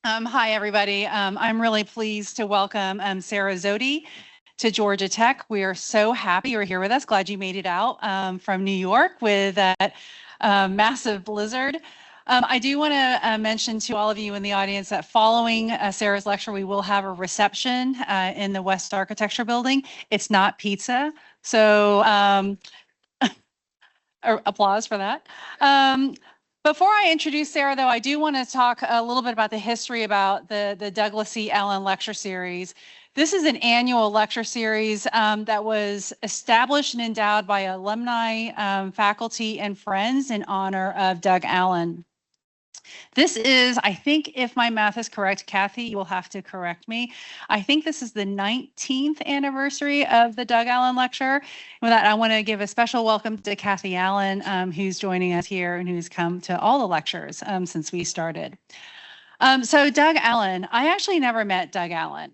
Hi, everybody. I'm really pleased to welcome Sara Zwede to Georgia Tech. We are so happy you're here with us. Glad you made it out from New York with that massive blizzard. I do want to mention to all of you in the audience that following Sarah's lecture, we will have a reception in the West Architecture Building. It's not pizza, so applause for that. Before I introduce Sara, though, I do want to talk a little bit about the history about the Douglas C. Allen Lecture Series. This is an annual lecture series that was established and endowed by alumni, faculty, and friends in honor of Doug Allen. This is, I think, if my math is correct, Kathy, you will have to correct me. I think this is the 19th anniversary of the Doug Allen Lecture. With that, I want to give a special welcome to Kathy Allen, who's joining us here and who's come to all the lectures since we started. So Doug Allen, I actually never met Doug Allen,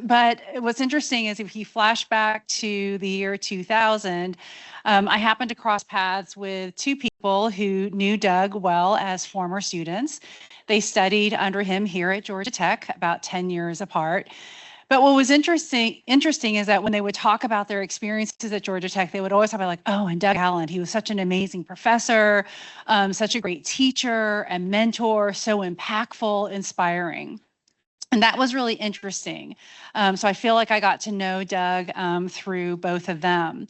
but what's interesting is if you flash back to the year 2000, I happened to cross paths with two people who knew Doug well as former students. They studied under him here at Georgia Tech, about 10 years apart. But what was interesting is that when they would talk about their experiences at Georgia Tech, they would always talk about like, oh, and Doug Allen, he was such an amazing professor, such a great teacher and mentor, so impactful, inspiring. And that was really interesting. So I feel like I got to know Doug through both of them.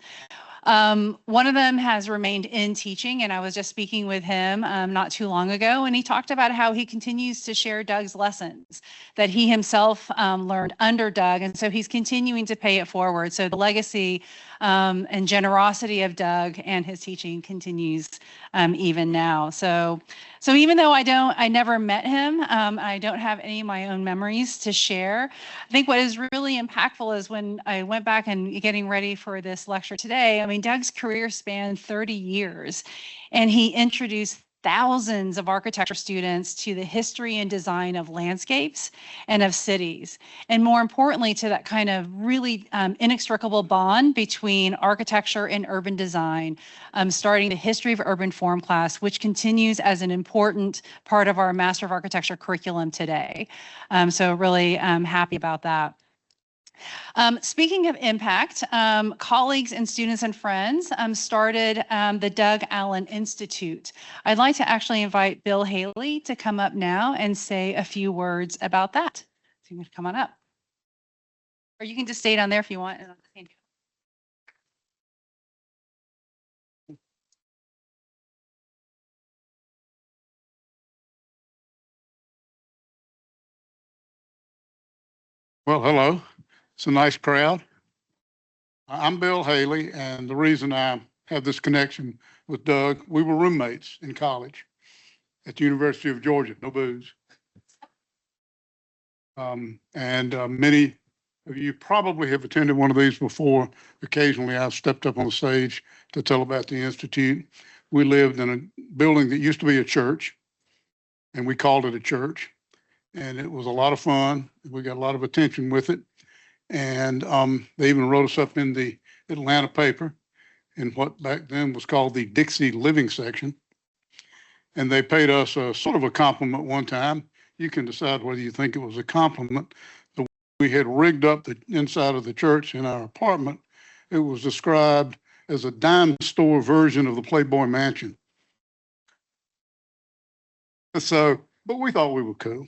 One of them has remained in teaching, and I was just speaking with him not too long ago, and he talked about how he continues to share Doug's lessons that he himself learned under Doug, and so he's continuing to pay it forward. So the legacy and generosity of Doug and his teaching continues even now. So even though I never met him, I don't have any of my own memories to share. I think what is really impactful is when I went back and getting ready for this lecture today, I mean, Doug's career spanned 30 years, and he introduced thousands of architecture students to the history and design of landscapes and of cities. And more importantly, to that kind of really inextricable bond between architecture and urban design, starting the history of urban form class, which continues as an important part of our Master of Architecture curriculum today. So really happy about that. Speaking of impact, colleagues and students and friends started the Doug Allen Institute. I'd like to actually invite Bill Haley to come up now and say a few words about that. So you can come on up. Or you can just stay down there if you want. Well, hello. It's a nice crowd. I'm Bill Haley, and the reason I have this connection with Doug, we were roommates in college at the University of Georgia, no booze. Many of you probably have attended one of these before. Occasionally, I've stepped up on the stage to tell about the Institute. We lived in a building that used to be a church, and we called it a church. And it was a lot of fun. We got a lot of attention with it. And they even wrote us up in the Atlanta paper in what back then was called the Dixie Living section. And they paid us a sort of a compliment one time. You can decide whether you think it was a compliment. We had rigged up the inside of the church in our apartment. It was described as a dime store version of the Playboy Mansion. So, but we thought we were cool.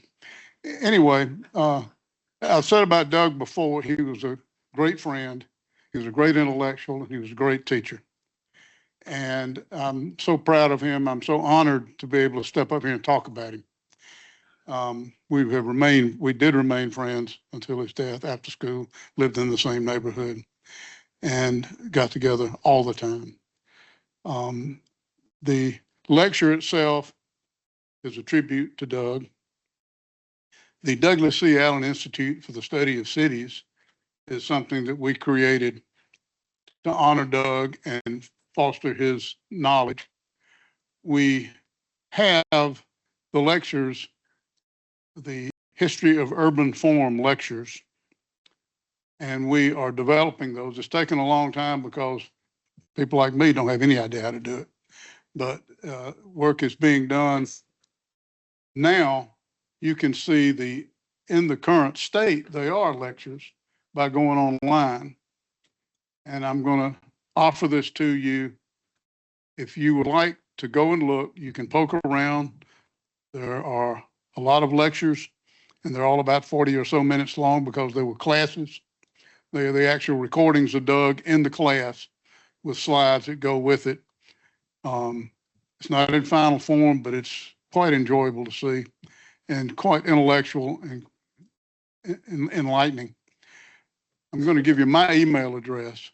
Anyway, I've said about Doug before, he was a great friend, he was a great intellectual, and he was a great teacher. And I'm so proud of him. I'm so honored to be able to step up here and talk about him. We did remain friends until his death after school, lived in the same neighborhood, and got together all the time. The lecture itself is a tribute to Doug. The Douglas C. Allen Institute for the Study of Cities is something that we created to honor Doug and foster his knowledge. We have the lectures, the History of Urban Form lectures, and we are developing those. It's taken a long time because people like me don't have any idea how to do it, but work is being done now you can see in the current state, they are lectures by going online. And I'm going to offer this to you. If you would like to go and look, you can poke around. There are a lot of lectures, and they're all about 40 or so minutes long because they were classes. They are the actual recordings of Doug in the class with slides that go with it. It's not in final form, but it's quite enjoyable to see and quite intellectual and enlightening. I'm going to give you my email address.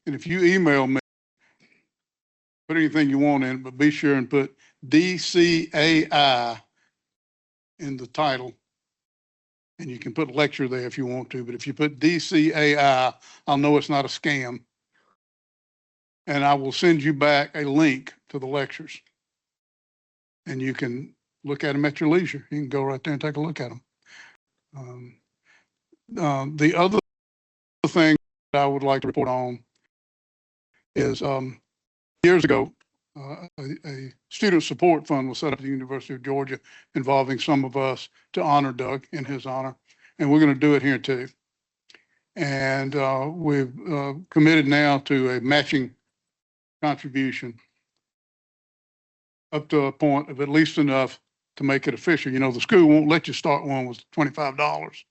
And if you email me, put anything you want in, but be sure and put DCAI in the title. And you can put lecture there if you want to, but if you put DCAI, I'll know it's not a scam. And I will send you back a link to the lectures. And you can look at them at your leisure. You can go right there and take a look at them. The other thing that I would like to report on is years ago, a student support fund was set up at the University of Georgia involving some of us to honor Doug in his honor. And we're going to do it here too. And we've committed now to a matching contribution up to a point of at least enough to make it official. You know, the school won't let you start one with $25.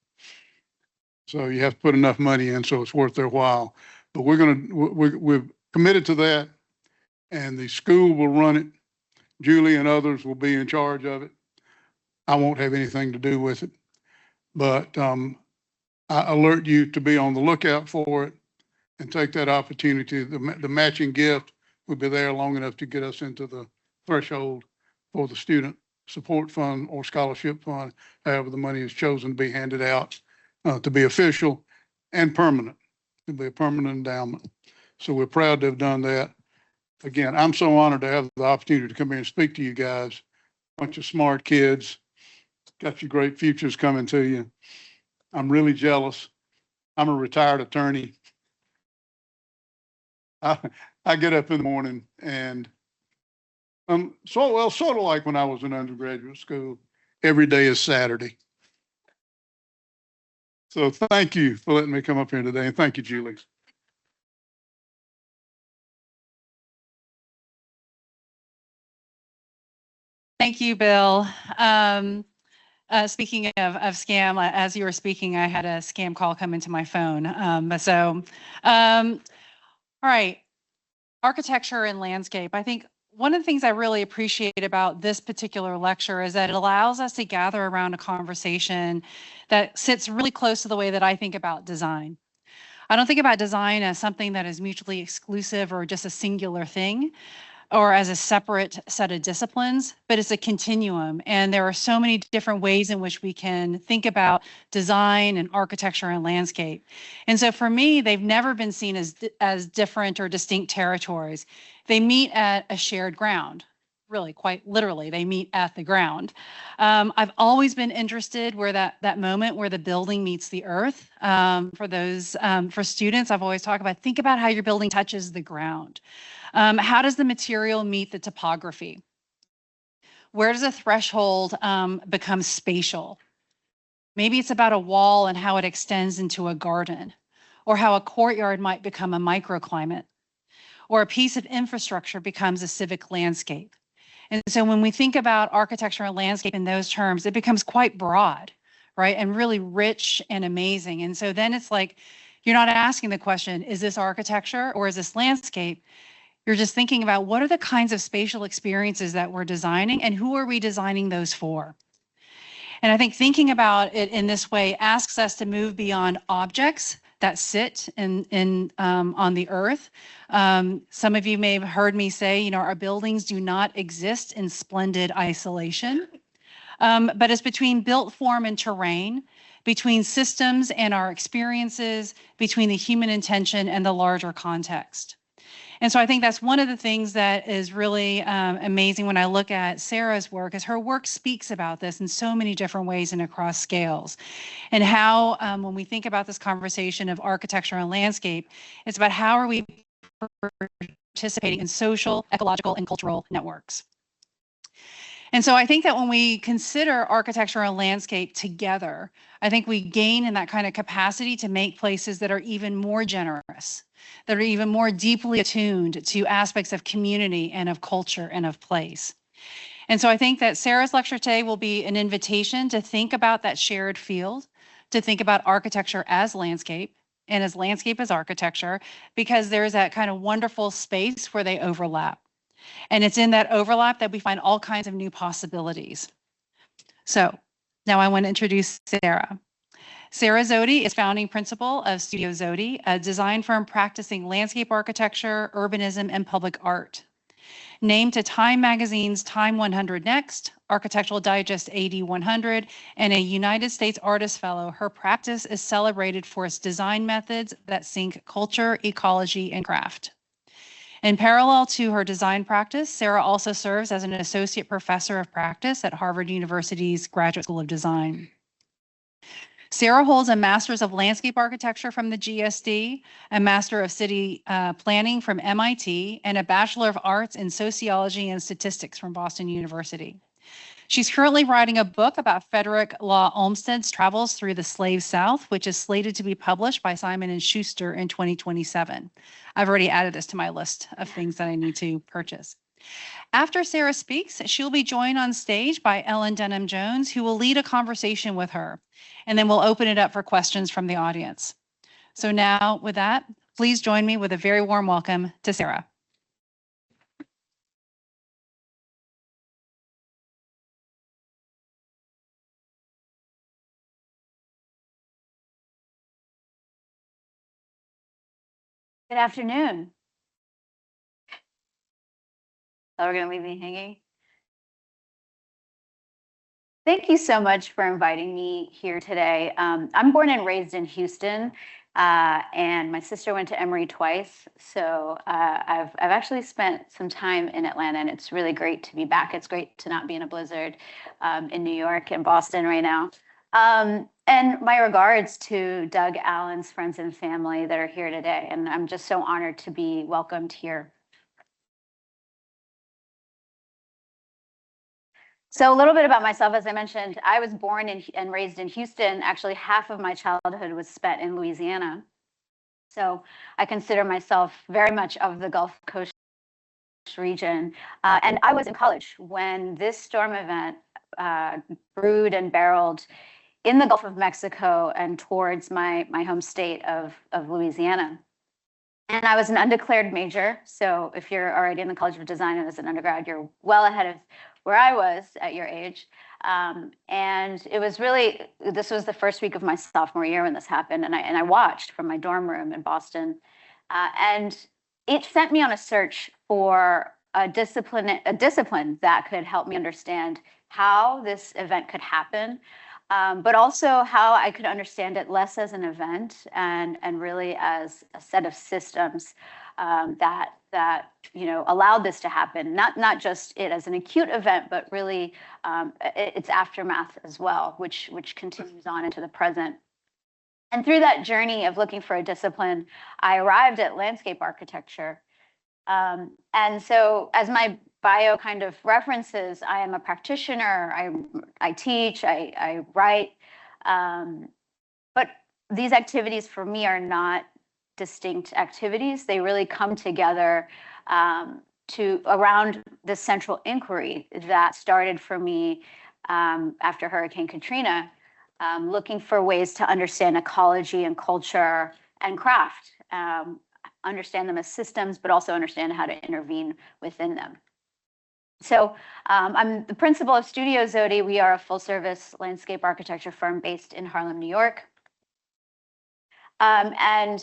So you have to put enough money in so it's worth their while. But we're committed to that, and the school will run it. Julie and others will be in charge of it. I won't have anything to do with it, but I alert you to be on the lookout for it and take that opportunity. The matching gift will be there long enough to get us into the threshold for the student support fund or scholarship fund, however the money is chosen to be handed out, to be official and permanent. It'll be a permanent endowment. So we're proud to have done that. Again, I'm so honored to have the opportunity to come here and speak to you guys. Bunch of smart kids, got your great futures coming to you. I'm really jealous. I'm a retired attorney. I get up in the morning and sort of like when I was in undergraduate school, every day is Saturday. So thank you for letting me come up here today, and thank you, Julie. Thank you, Bill. Speaking of scam, as you were speaking, I had a scam call come into my phone. All right, architecture and landscape. I think one of the things I really appreciate about this particular lecture is that it allows us to gather around a conversation that sits really close to the way that I think about design. I don't think about design as something that is mutually exclusive or just a singular thing, or as a separate set of disciplines, but it's a continuum. And there are so many different ways in which we can think about design and architecture and landscape. And so for me, they've never been seen as different or distinct territories. They meet at a shared ground. Really, quite literally, they meet at the ground. I've always been interested where that moment where the building meets the earth. For students, I've always talked about, think about how your building touches the ground. How does the material meet the topography? Where does a threshold become spatial? Maybe it's about a wall and how it extends into a garden, or how a courtyard might become a microclimate, or a piece of infrastructure becomes a civic landscape. And so when we think about architecture and landscape in those terms, it becomes quite broad, right? And really rich and amazing. And so then it's like, you're not asking the question, is this architecture or is this landscape? You're just thinking about what are the kinds of spatial experiences that we're designing and who are we designing those for? And I think thinking about it in this way asks us to move beyond objects that sit on the earth. Some of you may have heard me say, you know, our buildings do not exist in splendid isolation, but it's between built form and terrain, between systems and our experiences, between the human intention and the larger context. And so I think that's one of the things that is really amazing when I look at Sara's work, is her work speaks about this in so many different ways and across scales. And how, when we think about this conversation of architecture and landscape, it's about how are we participating in social, ecological, and cultural networks. And so I think that when we consider architecture and landscape together, I think we gain in that kind of capacity to make places that are even more generous, that are even more deeply attuned to aspects of community and of culture and of place. And so I think that Sara's lecture today will be an invitation to think about that shared field, to think about architecture as landscape and as landscape as architecture, because there's that kind of wonderful space where they overlap. And it's in that overlap that we find all kinds of new possibilities. So now I want to introduce Sara. Sara Zwede is founding principal of Studio Zwede, a design firm practicing landscape architecture, urbanism, and public art. Named to Time Magazine's Time 100 Next, Architectural Digest AD 100, and a United States Artist Fellow, her practice is celebrated for its design methods that sync culture, ecology, and craft. In parallel to her design practice, Sara also serves as an associate professor of practice at Harvard University's Graduate School of Design. Sara holds a Master's of Landscape Architecture from the GSD, a Master of City Planning from MIT, and a Bachelor of Arts in Sociology and Statistics from Boston University. She's currently writing a book about Frederick Law Olmsted's travels through the Slave South, which is slated to be published by Simon & Schuster in 2027. I've already added this to my list of things that I need to purchase. After Sara speaks, she'll be joined on stage by Ellen Denham Jones, who will lead a conversation with her, and then we'll open it up for questions from the audience. So now, with that, please join me with a very warm welcome to Sara. Good afternoon. Oh, we're going to leave me hanging. Thank you so much for inviting me here today. I'm born and raised in Houston, and my sister went to Emory twice. So I've actually spent some time in Atlanta, and it's really great to be back. It's great to not be in a blizzard in New York and Boston right now. And my regards to Doug Allen's friends and family that are here today. And I'm just so honored to be welcomed here. So a little bit about myself, as I mentioned, I was born and raised in Houston. Actually, half of my childhood was spent in Louisiana. So I consider myself very much of the Gulf Coast region. And I was in college when this storm event brewed and barreled in the Gulf of Mexico and towards my home state of Louisiana. And I was an undeclared major. So if you're already in the College of Design as an undergrad, you're well ahead of where I was at your age. And it was really, this was the first week of my sophomore year when this happened. And I watched from my dorm room in Boston. And it sent me on a search for a discipline that could help me understand how this event could happen, but also how I could understand it less as an event and really as a set of systems that allowed this to happen. Not just it as an acute event, but really its aftermath as well, which continues on into the present. And through that journey of looking for a discipline, I arrived at landscape architecture. And so as my bio kind of references, I am a practitioner, I teach, I write, but these activities for me are not distinct activities. They really come together around the central inquiry that started for me after Hurricane Katrina, looking for ways to understand ecology and culture and craft, understand them as systems, but also understand how to intervene within them. So I'm the principal of Studio Zwede. We are a full-service landscape architecture firm based in Harlem, New York. And,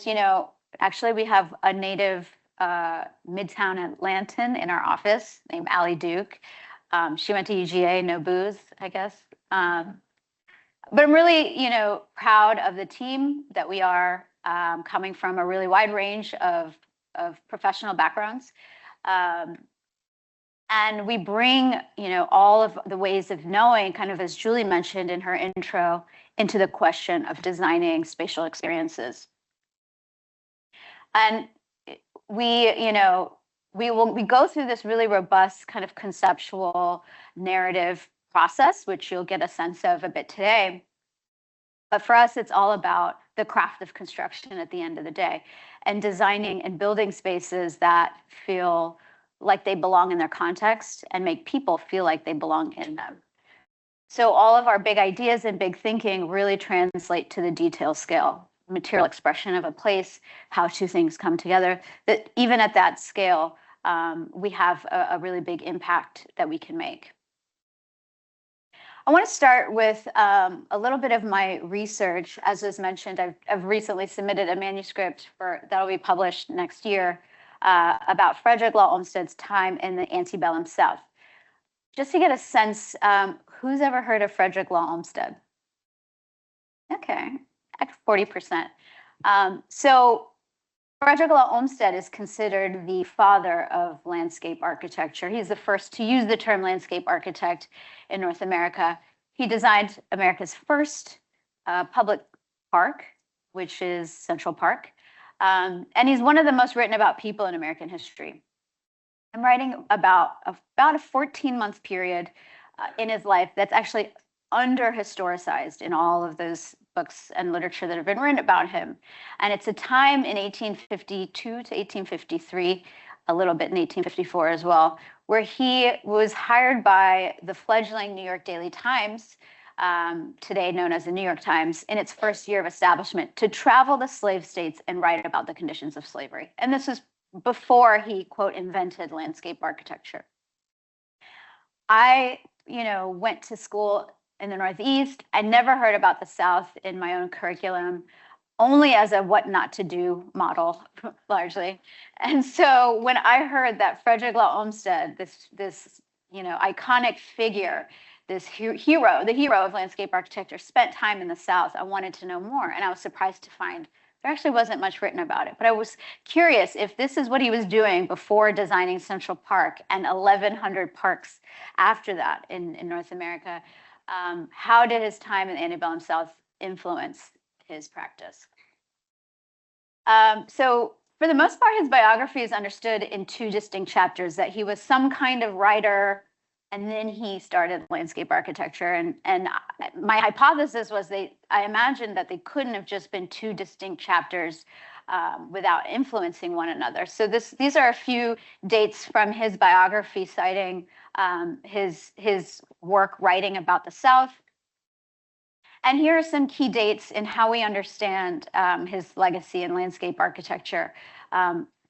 actually we have a native Midtown Atlantan in our office named Allie Duke. She went to UGA, no booze, I guess. But I'm really, proud of the team that we are, coming from a really wide range of professional backgrounds. And we bring, all of the ways of knowing, kind of as Julie mentioned in her intro, into the question of designing spatial experiences. And we, we go through this really robust kind of conceptual narrative process, which you'll get a sense of a bit today. But for us, it's all about the craft of construction at the end of the day, and designing and building spaces that feel like they belong in their context and make people feel like they belong in them. So all of our big ideas and big thinking really translate to the detail scale, material expression of a place, how two things come together, that even at that scale, we have a really big impact that we can make. I want to start with a little bit of my research. As was mentioned, I've recently submitted a manuscript that'll be published next year about Frederick Law Olmsted's time in the antebellum South. Just to get a sense, who's ever heard of Frederick Law Olmsted? Okay, 40%. So Frederick Law Olmsted is considered the father of landscape architecture. He's the first to use the term landscape architect in North America. He designed America's first public park, which is Central Park. And he's one of the most written about people in American history. I'm writing about a 14-month period in his life that's actually under-historicized in all of those books and literature that have been written about him. And it's a time in 1852 to 1853, a little bit in 1854 as well, where he was hired by the fledgling New York Daily Times, today known as the New York Times, in its first year of establishment, to travel the slave states and write about the conditions of slavery. And this is before he, quote, invented landscape architecture. I, went to school in the Northeast. I never heard about the South in my own curriculum, only as a what not to do model, largely. And so when I heard that Frederick Law Olmsted, this iconic figure, this hero, the hero of landscape architecture, spent time in the South, I wanted to know more. And I was surprised to find there actually wasn't much written about it. But I was curious if this is what he was doing before designing Central Park and 1,100 parks after that in North America. How did his time in the antebellum South influence his practice? So for the most part, his biography is understood in two distinct chapters, that he was some kind of writer, and then he started landscape architecture. And my hypothesis was I imagined that they couldn't have just been two distinct chapters without influencing one another. So these are a few dates from his biography citing his work writing about the South. And here are some key dates in how we understand his legacy in landscape architecture,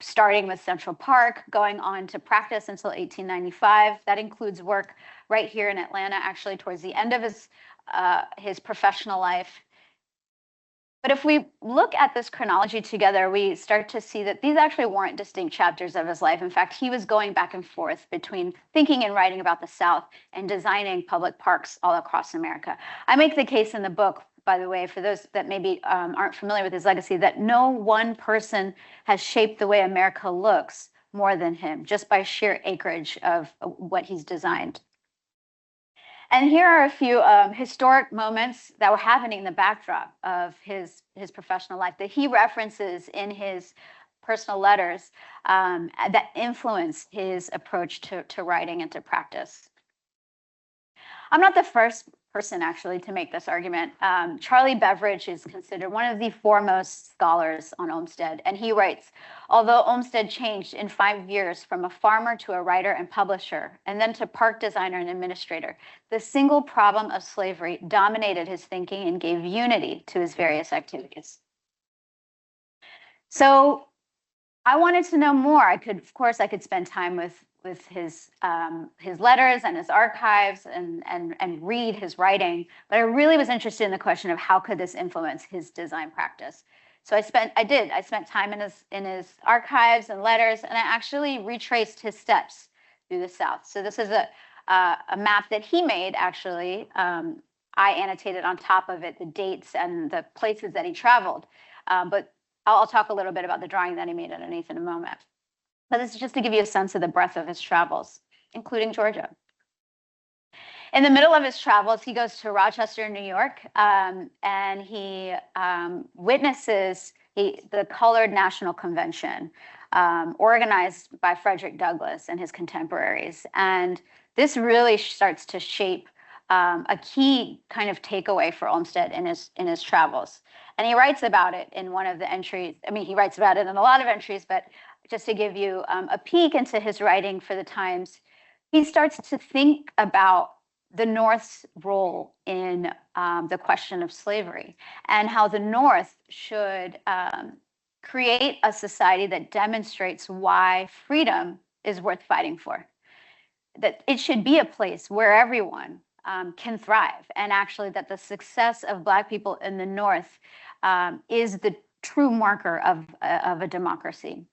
starting with Central Park, going on to practice until 1895. That includes work right here in Atlanta, actually towards the end of his professional life. But if we look at this chronology together, we start to see that these actually weren't distinct chapters of his life. In fact, he was going back and forth between thinking and writing about the South and designing public parks all across America. I make the case in the book, by the way, for those that maybe aren't familiar with his legacy, that no one person has shaped the way America looks more than him, just by sheer acreage of what he's designed. And here are a few historic moments that were happening in the backdrop of his professional life that he references in his personal letters that influence his approach to writing and to practice. I'm not the first person actually to make this argument. Charlie Beveridge is considered one of the foremost scholars on Olmsted, and he writes, although Olmsted changed in 5 years from a farmer to a writer and publisher, and then to park designer and administrator, the single problem of slavery dominated his thinking and gave unity to his various activities. So I wanted to know more. Of course, I could spend time with his letters and his archives and read his writing, but I really was interested in the question of how could this influence his design practice. So I spent time in his archives and letters, and I actually retraced his steps through the South. So this is a map that he made, actually. I annotated on top of it the dates and the places that he traveled, but I'll talk a little bit about the drawing that he made underneath in a moment. But this is just to give you a sense of the breadth of his travels, including Georgia. In the middle of his travels, he goes to Rochester, New York, and he witnesses the Colored National Convention, organized by Frederick Douglass and his contemporaries. And this really starts to shape a key kind of takeaway for Olmsted in his travels. And he writes about it in one of the entries. I mean, he writes about it in a lot of entries, but just to give you a peek into his writing for the Times, he starts to think about the North's role in the question of slavery and how the North should create a society that demonstrates why freedom is worth fighting for. That it should be a place where everyone can thrive, and actually that the success of Black people in the North is the true marker of a democracy.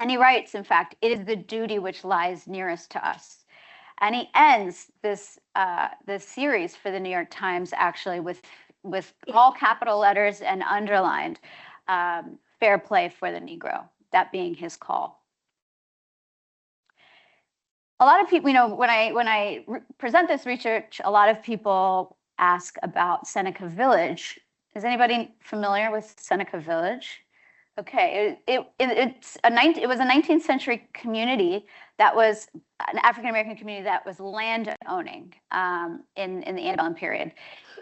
And he writes, in fact, it is the duty which lies nearest to us. And he ends this series for the New York Times actually with all capital letters and underlined fair play for the Negro, that being his call. A lot of people, when I present this research, a lot of people ask about Seneca Village. Is anybody familiar with Seneca Village? Okay, it was a 19th century community that was an African American community that was land owning in the antebellum period.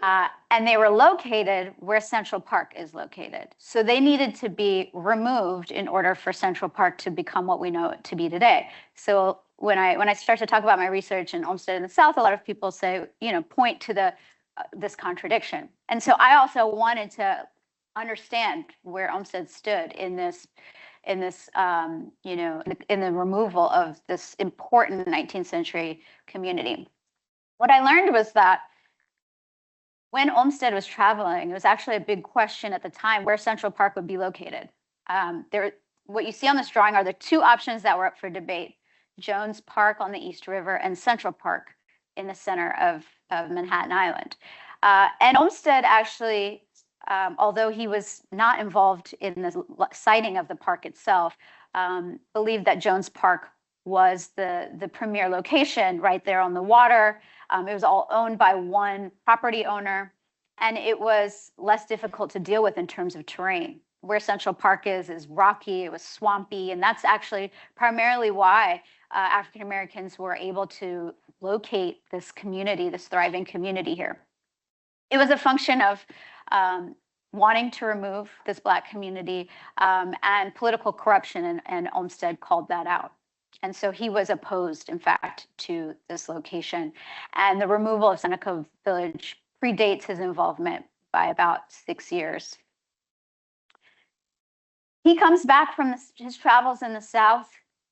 And they were located where Central Park is located. So they needed to be removed in order for Central Park to become what we know it to be today. So when I start to talk about my research in Olmsted in the South, a lot of people say, point to this contradiction. And so I also wanted to understand where Olmsted stood in the removal of this important 19th century community. What I learned was that when Olmsted was traveling, it was actually a big question at the time where Central Park would be located. What you see on this drawing are the two options that were up for debate: Jones Park on the East River and Central Park in the center of Manhattan Island. And Olmsted actually, although he was not involved in the siting of the park itself, believed that Jones Park was the premier location right there on the water. It was all owned by one property owner, and it was less difficult to deal with in terms of terrain. Where Central Park is rocky, it was swampy, and that's actually primarily why African Americans were able to locate this community, this thriving community here. It was a function of wanting to remove this Black community and political corruption, and Olmsted called that out. And so he was opposed, in fact, to this location. And the removal of Seneca Village predates his involvement by about 6 years. He comes back from his travels in the South,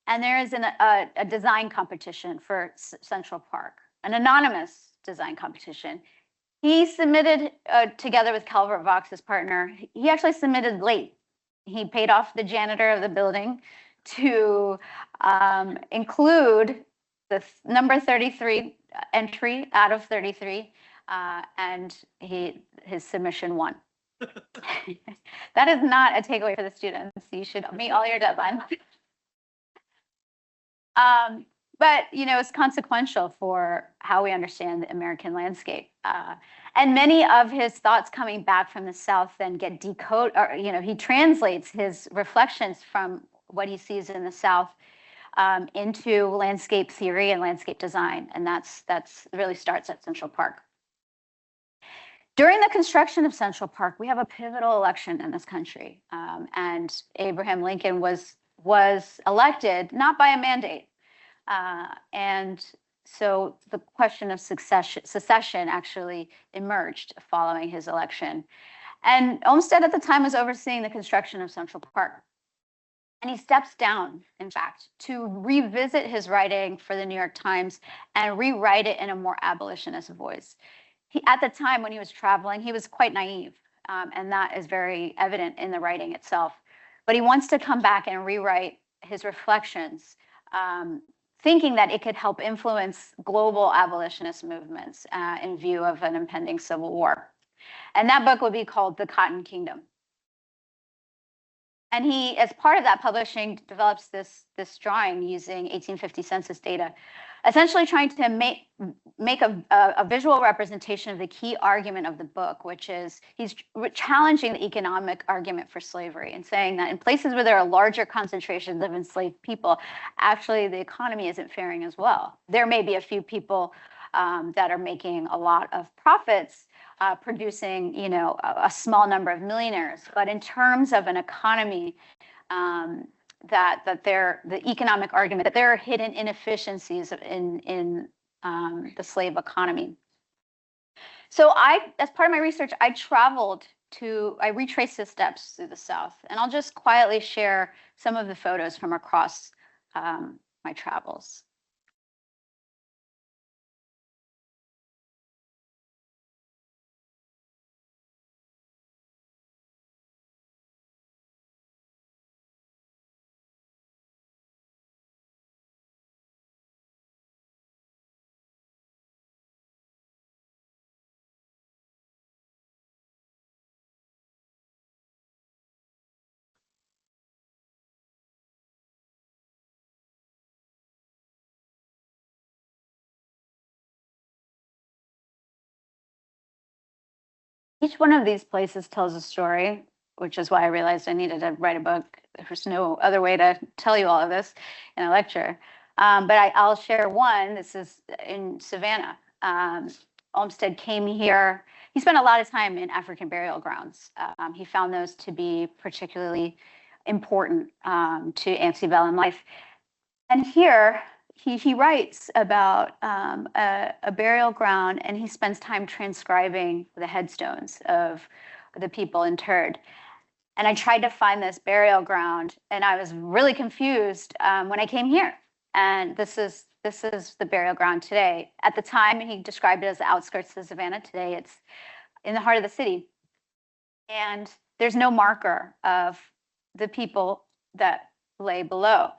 and there is a design competition for Central Park, an anonymous design competition. He submitted, together with Calvert Vaux, his partner, he actually submitted late. He paid off the janitor of the building to include the number 33 entry out of 33, and his submission won. That is not a takeaway for the students. You should meet all your deadlines. But it's consequential for how we understand the American landscape. And many of his thoughts coming back from the South then get decoded, or he translates his reflections from what he sees in the South into landscape theory and landscape design, and that's really starts at Central Park. During the construction of Central Park, we have a pivotal election in this country, and Abraham Lincoln was elected not by a mandate. And so the question of secession actually emerged following his election. And Olmsted at the time was overseeing the construction of Central Park. And he steps down, in fact, to revisit his writing for the New York Times and rewrite it in a more abolitionist voice. At the time when he was traveling, he was quite naive, and that is very evident in the writing itself. But he wants to come back and rewrite his reflections, thinking that it could help influence global abolitionist movements in view of an impending civil war. And that book would be called The Cotton Kingdom. And he, as part of that publishing, develops this drawing using 1850 census data, essentially trying to make a visual representation of the key argument of the book, which is he's challenging the economic argument for slavery and saying that in places where there are larger concentrations of enslaved people, actually the economy isn't faring as well. There may be a few people that are making a lot of profits, producing, you know, a small number of millionaires. But in terms of an economy, the economic argument that there are hidden inefficiencies in the slave economy. So as part of my research, I retraced the steps through the South, and I'll just quietly share some of the photos from across my travels. Each one of these places tells a story, which is why I realized I needed to write a book. There's no other way to tell you all of this in a lecture. But I'll share one. This is in Savannah. Olmsted came here. He spent a lot of time in African burial grounds. He found those to be particularly important to antebellum life. And here, he writes about a burial ground, and he spends time transcribing the headstones of the people interred. And I tried to find this burial ground, and I was really confused when I came here. And this is the burial ground today. At the time, he described it as the outskirts of Savannah. Today, it's in the heart of the city. And there's no marker of the people that lay below.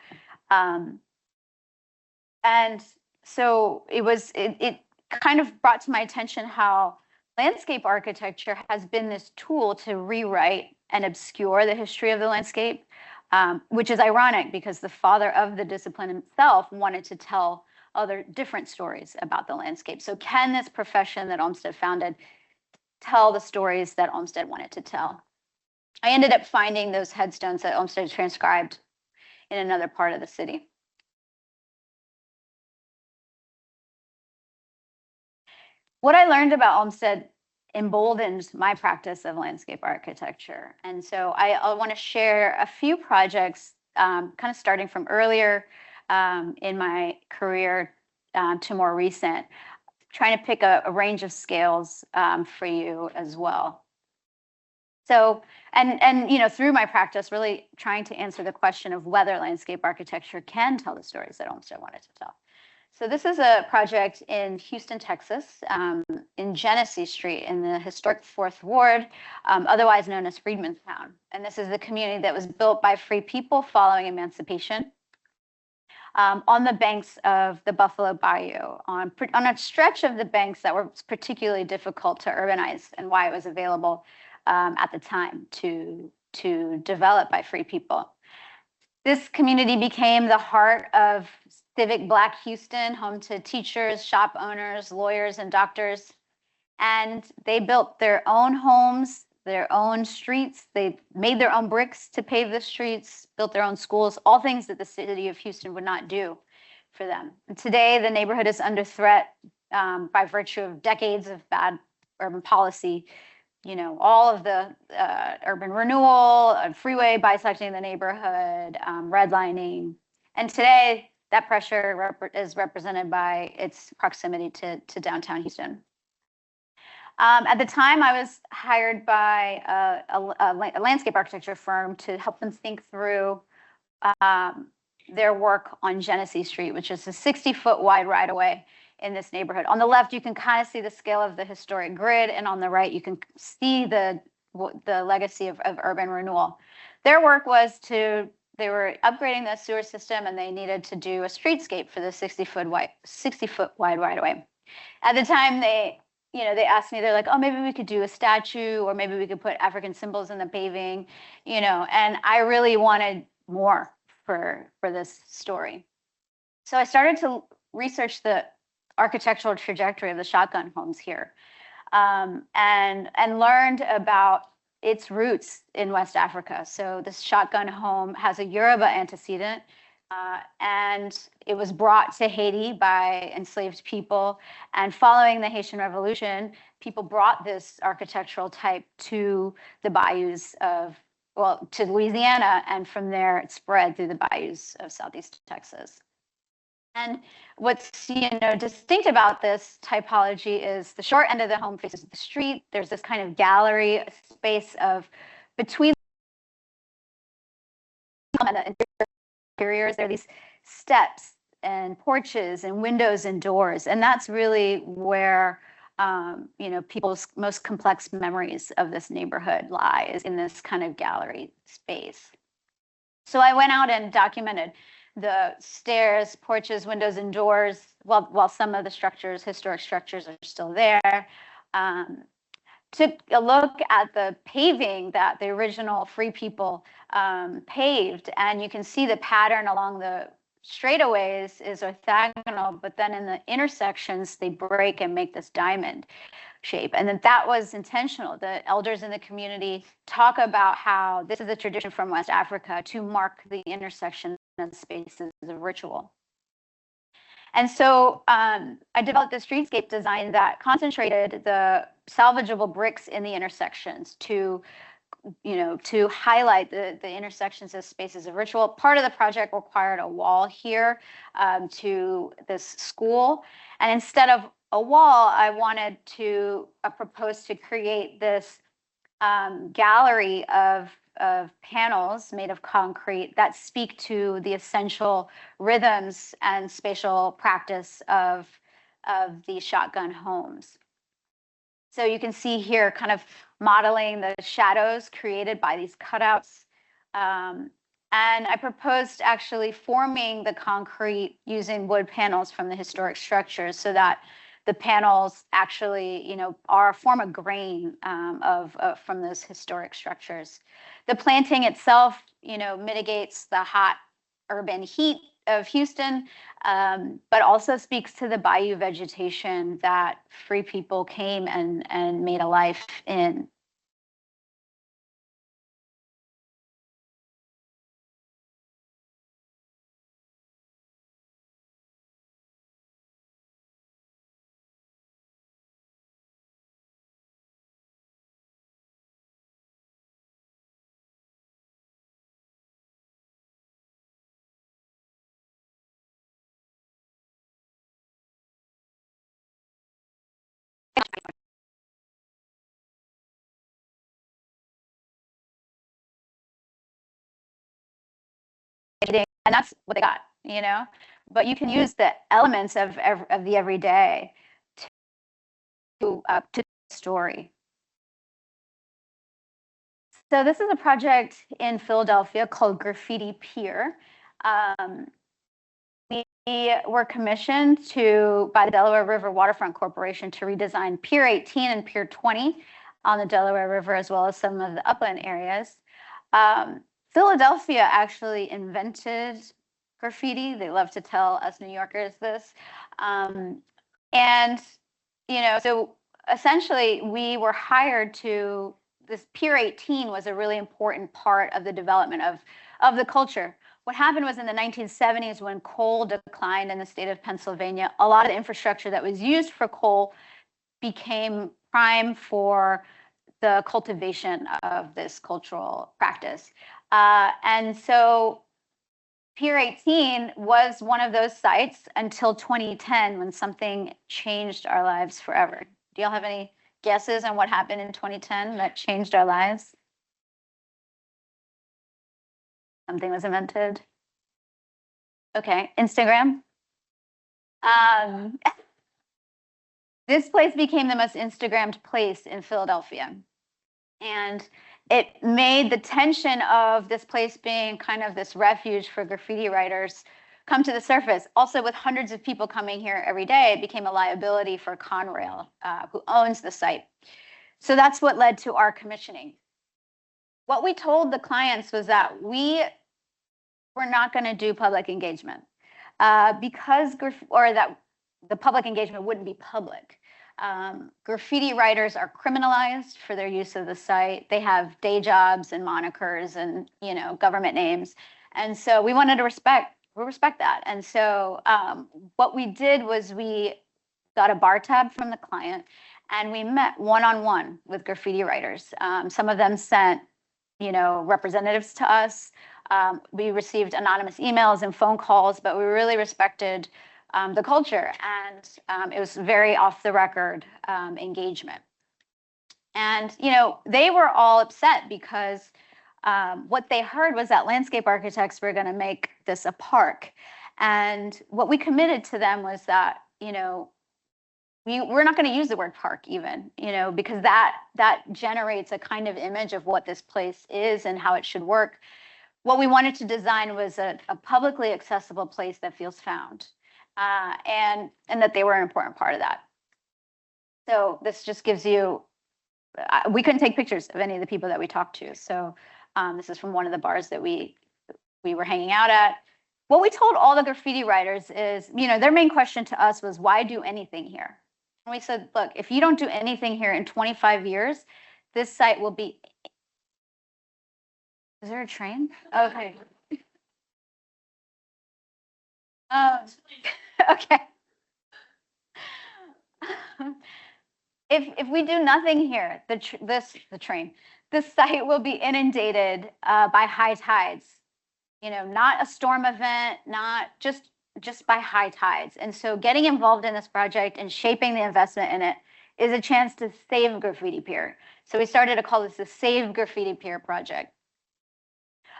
And so it kind of brought to my attention how landscape architecture has been this tool to rewrite and obscure the history of the landscape, which is ironic because the father of the discipline himself wanted to tell other different stories about the landscape. So can this profession that Olmsted founded tell the stories that Olmsted wanted to tell? I ended up finding those headstones that Olmsted transcribed in another part of the city. What I learned about Olmsted emboldened my practice of landscape architecture. And so I want to share a few projects, kind of starting from earlier in my career to more recent, trying to pick a range of scales for you as well. So, and you know, through my practice, really trying to answer the question of whether landscape architecture can tell the stories that Olmsted wanted to tell. So this is a project in Houston, Texas, in Genesee Street in the historic 4th Ward, otherwise known as Freedmantown. And this is the community that was built by free people following emancipation on the banks of the Buffalo Bayou, on a stretch of the banks that were particularly difficult to urbanize, and why it was available at the time to develop by free people. This community became the heart of civic Black Houston, home to teachers, shop owners, lawyers, and doctors. And they built their own homes, their own streets. They made their own bricks to pave the streets, built their own schools, all things that the city of Houston would not do for them. And today, the neighborhood is under threat by virtue of decades of bad urban policy. You know, all of the urban renewal, freeway bisecting the neighborhood, redlining. And today, that pressure is represented by its proximity to downtown Houston. At the time, I was hired by a landscape architecture firm to help them think through their work on Genesee Street, which is a 60-foot wide right-of-way in this neighborhood. On the left, you can kind of see the scale of the historic grid, and on the right, you can see the legacy of urban renewal. Their work was they were upgrading the sewer system, and they needed to do a streetscape for the 60-foot wide right-of-way. At the time, they they asked me, they're like, oh, maybe we could do a statue, or maybe we could put African symbols in the paving, and I really wanted more for this story. So I started to research the architectural trajectory of the shotgun homes here, and learned about its roots in West Africa. So this shotgun home has a Yoruba antecedent, and it was brought to Haiti by enslaved people. And following the Haitian Revolution, people brought this architectural type to the bayous to Louisiana, and from there it spread through the bayous of Southeast Texas. And what's distinct about this typology is the short end of the home faces the street. There's this kind of gallery space of between and the interiors. There are these steps and porches and windows and doors, and that's really where people's most complex memories of this neighborhood lie, is in this kind of gallery space. So I went out and documented the stairs, porches, windows, and doors, while some of the historic structures are still there. Took a look at the paving that the original free people paved, and you can see the pattern along the straightaways is orthogonal, but then in the intersections, they break and make this diamond shape. And then that was intentional. The elders in the community talk about how this is a tradition from West Africa to mark the intersection of spaces of ritual. And so I developed a streetscape design that concentrated the salvageable bricks in the intersections to highlight the intersections as spaces of ritual. Part of the project required a wall here to this school. And instead of a wall, I proposed to create this gallery of panels made of concrete that speak to the essential rhythms and spatial practice of these shotgun homes. So you can see here kind of modeling the shadows created by these cutouts. And I proposed actually forming the concrete using wood panels from the historic structures, so that the panels actually, form a grain from those historic structures. The planting itself, mitigates the hot urban heat of Houston, but also speaks to the bayou vegetation that free people came and made a life in. And that's what they got, But you can use the elements of the everyday to the story. So this is a project in Philadelphia called Graffiti Pier. We were commissioned by the Delaware River Waterfront Corporation to redesign Pier 18 and Pier 20 on the Delaware River, as well as some of the upland areas. Philadelphia actually invented graffiti. They love to tell us New Yorkers this. So essentially we were hired this Pier 18 was a really important part of the development of the culture. What happened was in the 1970s, when coal declined in the state of Pennsylvania, a lot of the infrastructure that was used for coal became prime for the cultivation of this cultural practice. And so Pier 18 was one of those sites until 2010, when something changed our lives forever. Do y'all have any guesses on what happened in 2010 that changed our lives? Something was invented. Okay, Instagram. This place became the most Instagrammed place in Philadelphia. And it made the tension of this place being kind of this refuge for graffiti writers come to the surface. Also, with hundreds of people coming here every day, it became a liability for Conrail, who owns the site. So that's what led to our commissioning. What we told the clients was that we were not going to do public engagement or that the public engagement wouldn't be public. Graffiti writers are criminalized for their use of the site. They have day jobs and monikers and, you know, government names. And so we wanted to respect that. And so what we did was we got a bar tab from the client and we met one-on-one with graffiti writers. Some of them sent, you know, representatives to us. We received anonymous emails and phone calls, but we really respected the culture, and it was very off the record engagement. And, you know, they were all upset because what they heard was that landscape architects were going to make this a park. And what we committed to them was that, you know, we're not going to use the word park even, you know, because that generates a kind of image of what this place is and how it should work. What we wanted to design was a publicly accessible place that feels found. And that they were an important part of that. So this just gives you, we couldn't take pictures of any of the people that we talked to. So this is from one of the bars that we were hanging out at. What we told all the graffiti writers is, you know, their main question to us was, why do anything here? And we said, look, if you don't do anything here in 25 years, this site will be. Is there a train? Okay. Okay. If we do nothing here, this site will be inundated by high tides. You know, not a storm event, not just by high tides. And so getting involved in this project and shaping the investment in it is a chance to save Graffiti Pier. So we started to call this the Save Graffiti Pier project.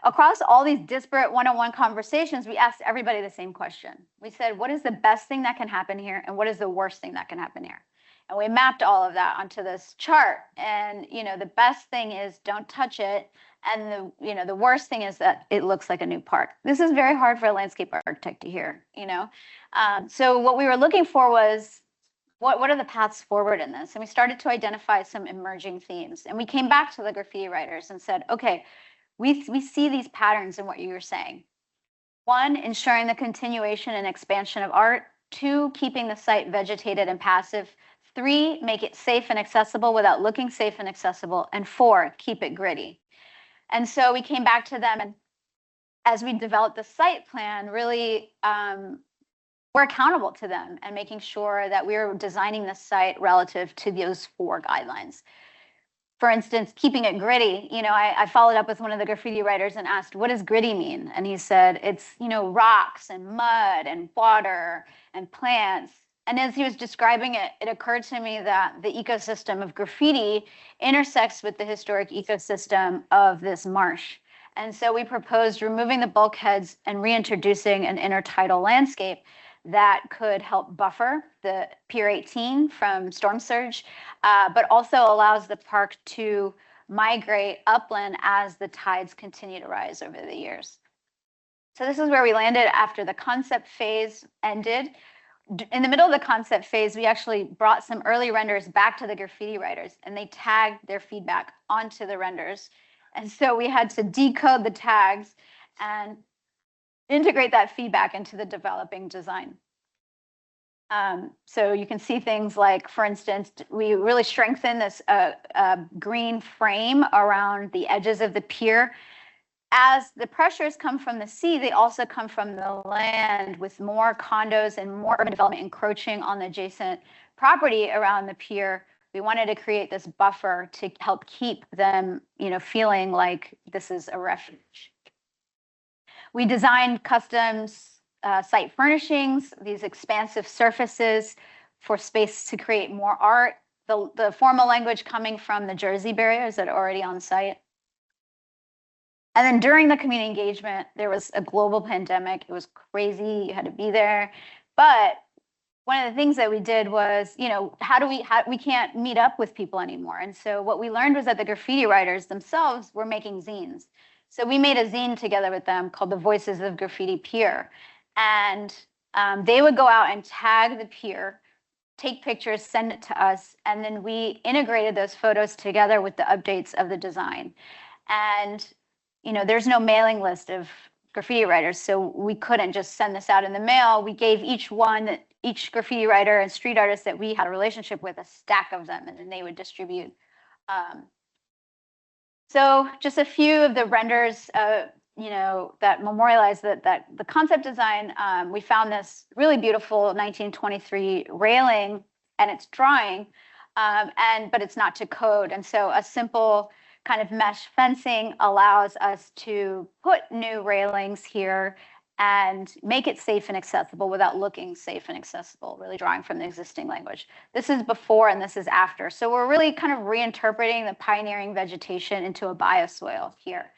Across all these disparate one-on-one conversations, we asked everybody the same question. We said, what is the best thing that can happen here? And what is the worst thing that can happen here? And we mapped all of that onto this chart. And, you know, the best thing is don't touch it. And the worst thing is that it looks like a new park. This is very hard for a landscape architect to hear, you know? So what we were looking for was, what are the paths forward in this? And we started to identify some emerging themes. And we came back to the graffiti writers and said, okay, we see these patterns in what you were saying. 1, ensuring the continuation and expansion of art. 2, keeping the site vegetated and passive. 3, make it safe and accessible without looking safe and accessible. And 4, keep it gritty. And so we came back to them, and as we developed the site plan, really we're accountable to them and making sure that we're designing the site relative to those 4 guidelines. For instance, keeping it gritty, you know, I followed up with one of the graffiti writers and asked, what does gritty mean? And he said, it's, you know, rocks and mud and water and plants. And as he was describing it, it occurred to me that the ecosystem of graffiti intersects with the historic ecosystem of this marsh. And so we proposed removing the bulkheads and reintroducing an intertidal landscape that could help buffer the Pier 18 from storm surge, but also allows the park to migrate upland as the tides continue to rise over the years. So this is where we landed after the concept phase ended. In the middle of the concept phase, we actually brought some early renders back to the graffiti writers, and they tagged their feedback onto the renders. And so we had to decode the tags and integrate that feedback into the developing design. So you can see things like, for instance, we really strengthen this green frame around the edges of the pier. As the pressures come from the sea, they also come from the land, with more condos and more urban development encroaching on the adjacent property around the pier. We wanted to create this buffer to help keep them, you know, feeling like this is a refuge. We designed custom site furnishings, these expansive surfaces for space to create more art. The formal language coming from the Jersey barriers that are already on site. And then during the community engagement, there was a global pandemic. It was crazy. You had to be there. But one of the things that we did was, you know, we can't meet up with people anymore. And so what we learned was that the graffiti writers themselves were making zines. So we made a zine together with them called The Voices of Graffiti Pier. And they would go out and tag the pier, take pictures, send it to us, and then we integrated those photos together with the updates of the design. And, you know, there's no mailing list of graffiti writers, so we couldn't just send this out in the mail. We gave each graffiti writer and street artist that we had a relationship with a stack of them, and then they would distribute. So just a few of the renders, you know, that memorialize that the concept design. We found this really beautiful 1923 railing, and it's drawing, but it's not to code. And so a simple kind of mesh fencing allows us to put new railings here and make it safe and accessible without looking safe and accessible, really drawing from the existing language. This is before and this is after. So we're really kind of reinterpreting the pioneering vegetation into a bioswale here.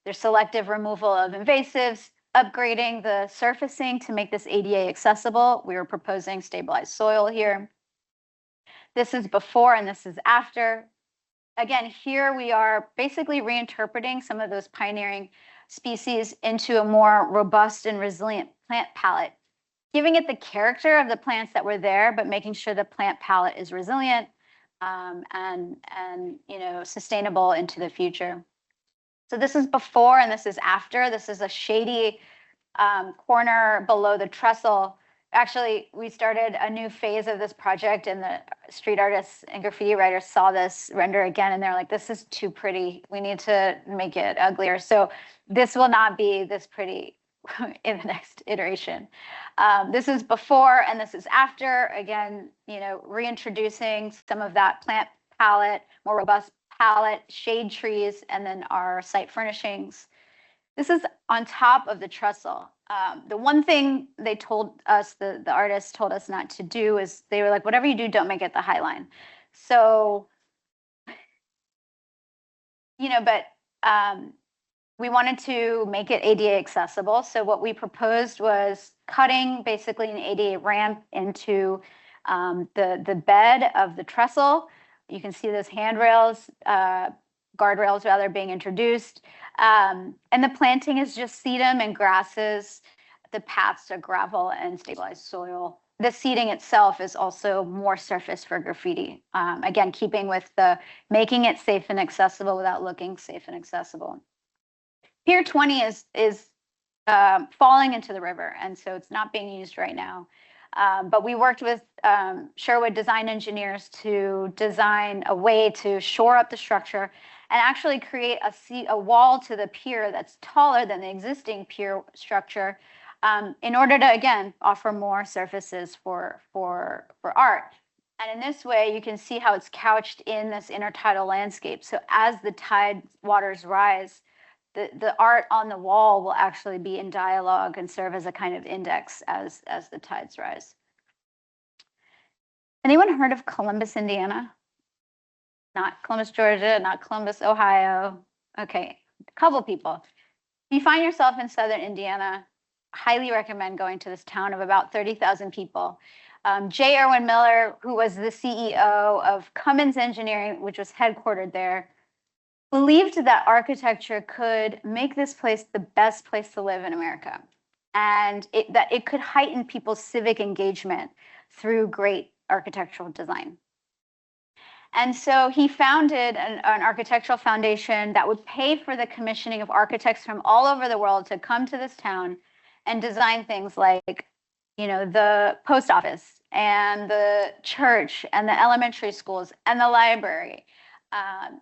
There's selective removal of invasives, upgrading the surfacing to make this ADA accessible. We were proposing stabilized soil here. This is before and this is after. Again, here we are basically reinterpreting some of those pioneering species into a more robust and resilient plant palette, giving it the character of the plants that were there, but making sure the plant palette is resilient and you know, sustainable into the future. So this is before and this is after. This is a shady corner below the trestle. Actually, we started a new phase of this project, and the street artists and graffiti writers saw this render again, and they're like, this is too pretty. We need to make it uglier. So this will not be this pretty in the next iteration. This is before and this is after. Again, you know, reintroducing some of that plant palette, more robust palette, shade trees, and then our site furnishings. This is on top of the trestle. The one thing they told us, the artists told us not to do, is they were like, whatever you do, don't make it the High Line. So, you know, but we wanted to make it ADA accessible. So what we proposed was cutting basically an ADA ramp into the bed of the trestle. You can see those handrails, guardrails rather, being introduced. And the planting is just sedum and grasses. The paths are gravel and stabilized soil. The seating itself is also more surface for graffiti. Again, keeping with the making it safe and accessible without looking safe and accessible. Pier 20 is falling into the river, and so it's not being used right now. But we worked with Sherwood design engineers to design a way to shore up the structure and actually create a wall to the pier that's taller than the existing pier structure, in order to, again, offer more surfaces for art. And in this way, you can see how it's couched in this intertidal landscape. So as the tide waters rise, the art on the wall will actually be in dialogue and serve as a kind of index as the tides rise. Anyone heard of Columbus, Indiana? Not Columbus, Georgia, not Columbus, Ohio. Okay, a couple people. If you find yourself in southern Indiana, highly recommend going to this town of about 30,000 people. J. Irwin Miller, who was the CEO of Cummins Engineering, which was headquartered there, believed that architecture could make this place the best place to live in America, and that it could heighten people's civic engagement through great architectural design. And so he founded an architectural foundation that would pay for the commissioning of architects from all over the world to come to this town and design things like, you know, the post office and the church and the elementary schools and the library.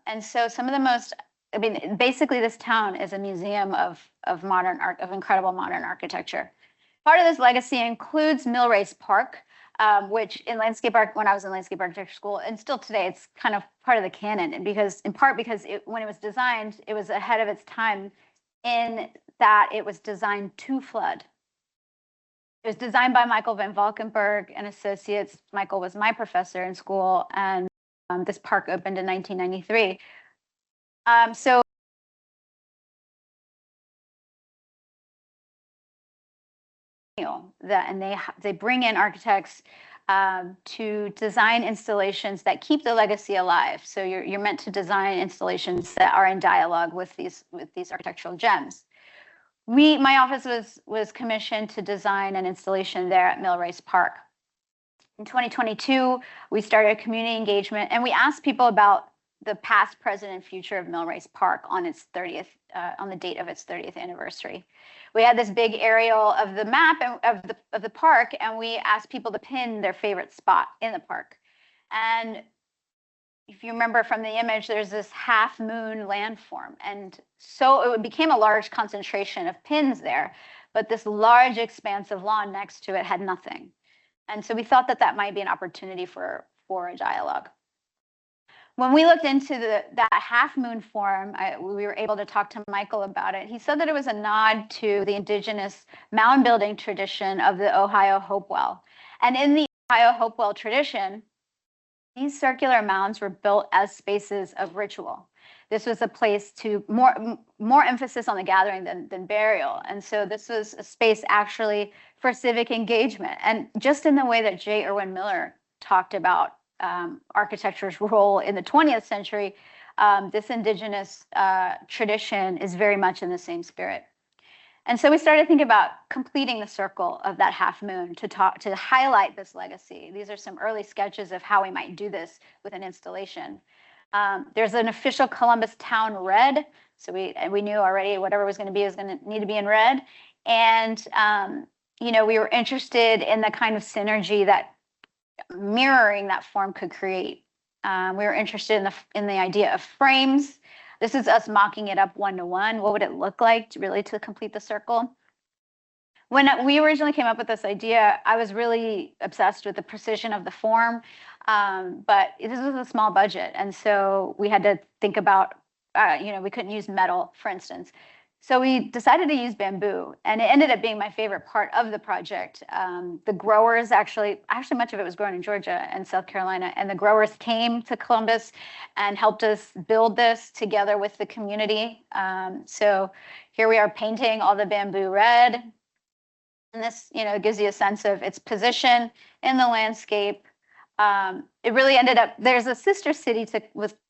And so some of the most, I mean, basically this town is a museum of modern art, of incredible modern architecture. Part of this legacy includes Millrace Park, which in landscape art, when I was in landscape architecture school, and still today, it's kind of part of the canon, and in part because when it was designed, it was ahead of its time in that it was designed to flood. It was designed by Michael van Valkenburg and Associates. Michael was my professor in school, and this park opened in 1993. So they bring in architects to design installations that keep the legacy alive. So you're meant to design installations that are in dialogue with these architectural gems. my office was commissioned to design an installation there at Millrace Park. In 2022, we started community engagement, and we asked people about the past, present, and future of Millrace Park on its 30th, on the date of its 30th anniversary. We had this big aerial of the map of the park, and we asked people to pin their favorite spot in the park. And if you remember from the image, there's this half moon landform. And so it became a large concentration of pins there, but this large expanse of lawn next to it had nothing. And so we thought that that might be an opportunity for a dialogue. When we looked into that half moon form, we were able to talk to Michael about it. He said that it was a nod to the indigenous mound building tradition of the Ohio Hopewell. And in the Ohio Hopewell tradition, these circular mounds were built as spaces of ritual. This was a place to more emphasis on the gathering than burial. And so this was a space actually for civic engagement. And just in the way that J. Irwin Miller talked about architecture's role in the 20th century, this indigenous tradition is very much in the same spirit. And so we started thinking about completing the circle of that half moon to highlight this legacy. These are some early sketches of how we might do this with an installation. There's an official Columbus town red. So we knew already whatever was going to be was going to need to be in red. And, you know, we were interested in the kind of synergy that mirroring that form could create. We were interested in the idea of frames. This is us mocking it up one-to-one. What would it look like to complete the circle? When we originally came up with this idea, I was really obsessed with the precision of the form, but this was a small budget. And so we had to think about, you know, we couldn't use metal, for instance. So we decided to use bamboo, and it ended up being my favorite part of the project. The growers actually much of it was grown in Georgia and South Carolina, and the growers came to Columbus and helped us build this together with the community. So here we are painting all the bamboo red. And this, you know, gives you a sense of its position in the landscape. It really ended up, there's a sister city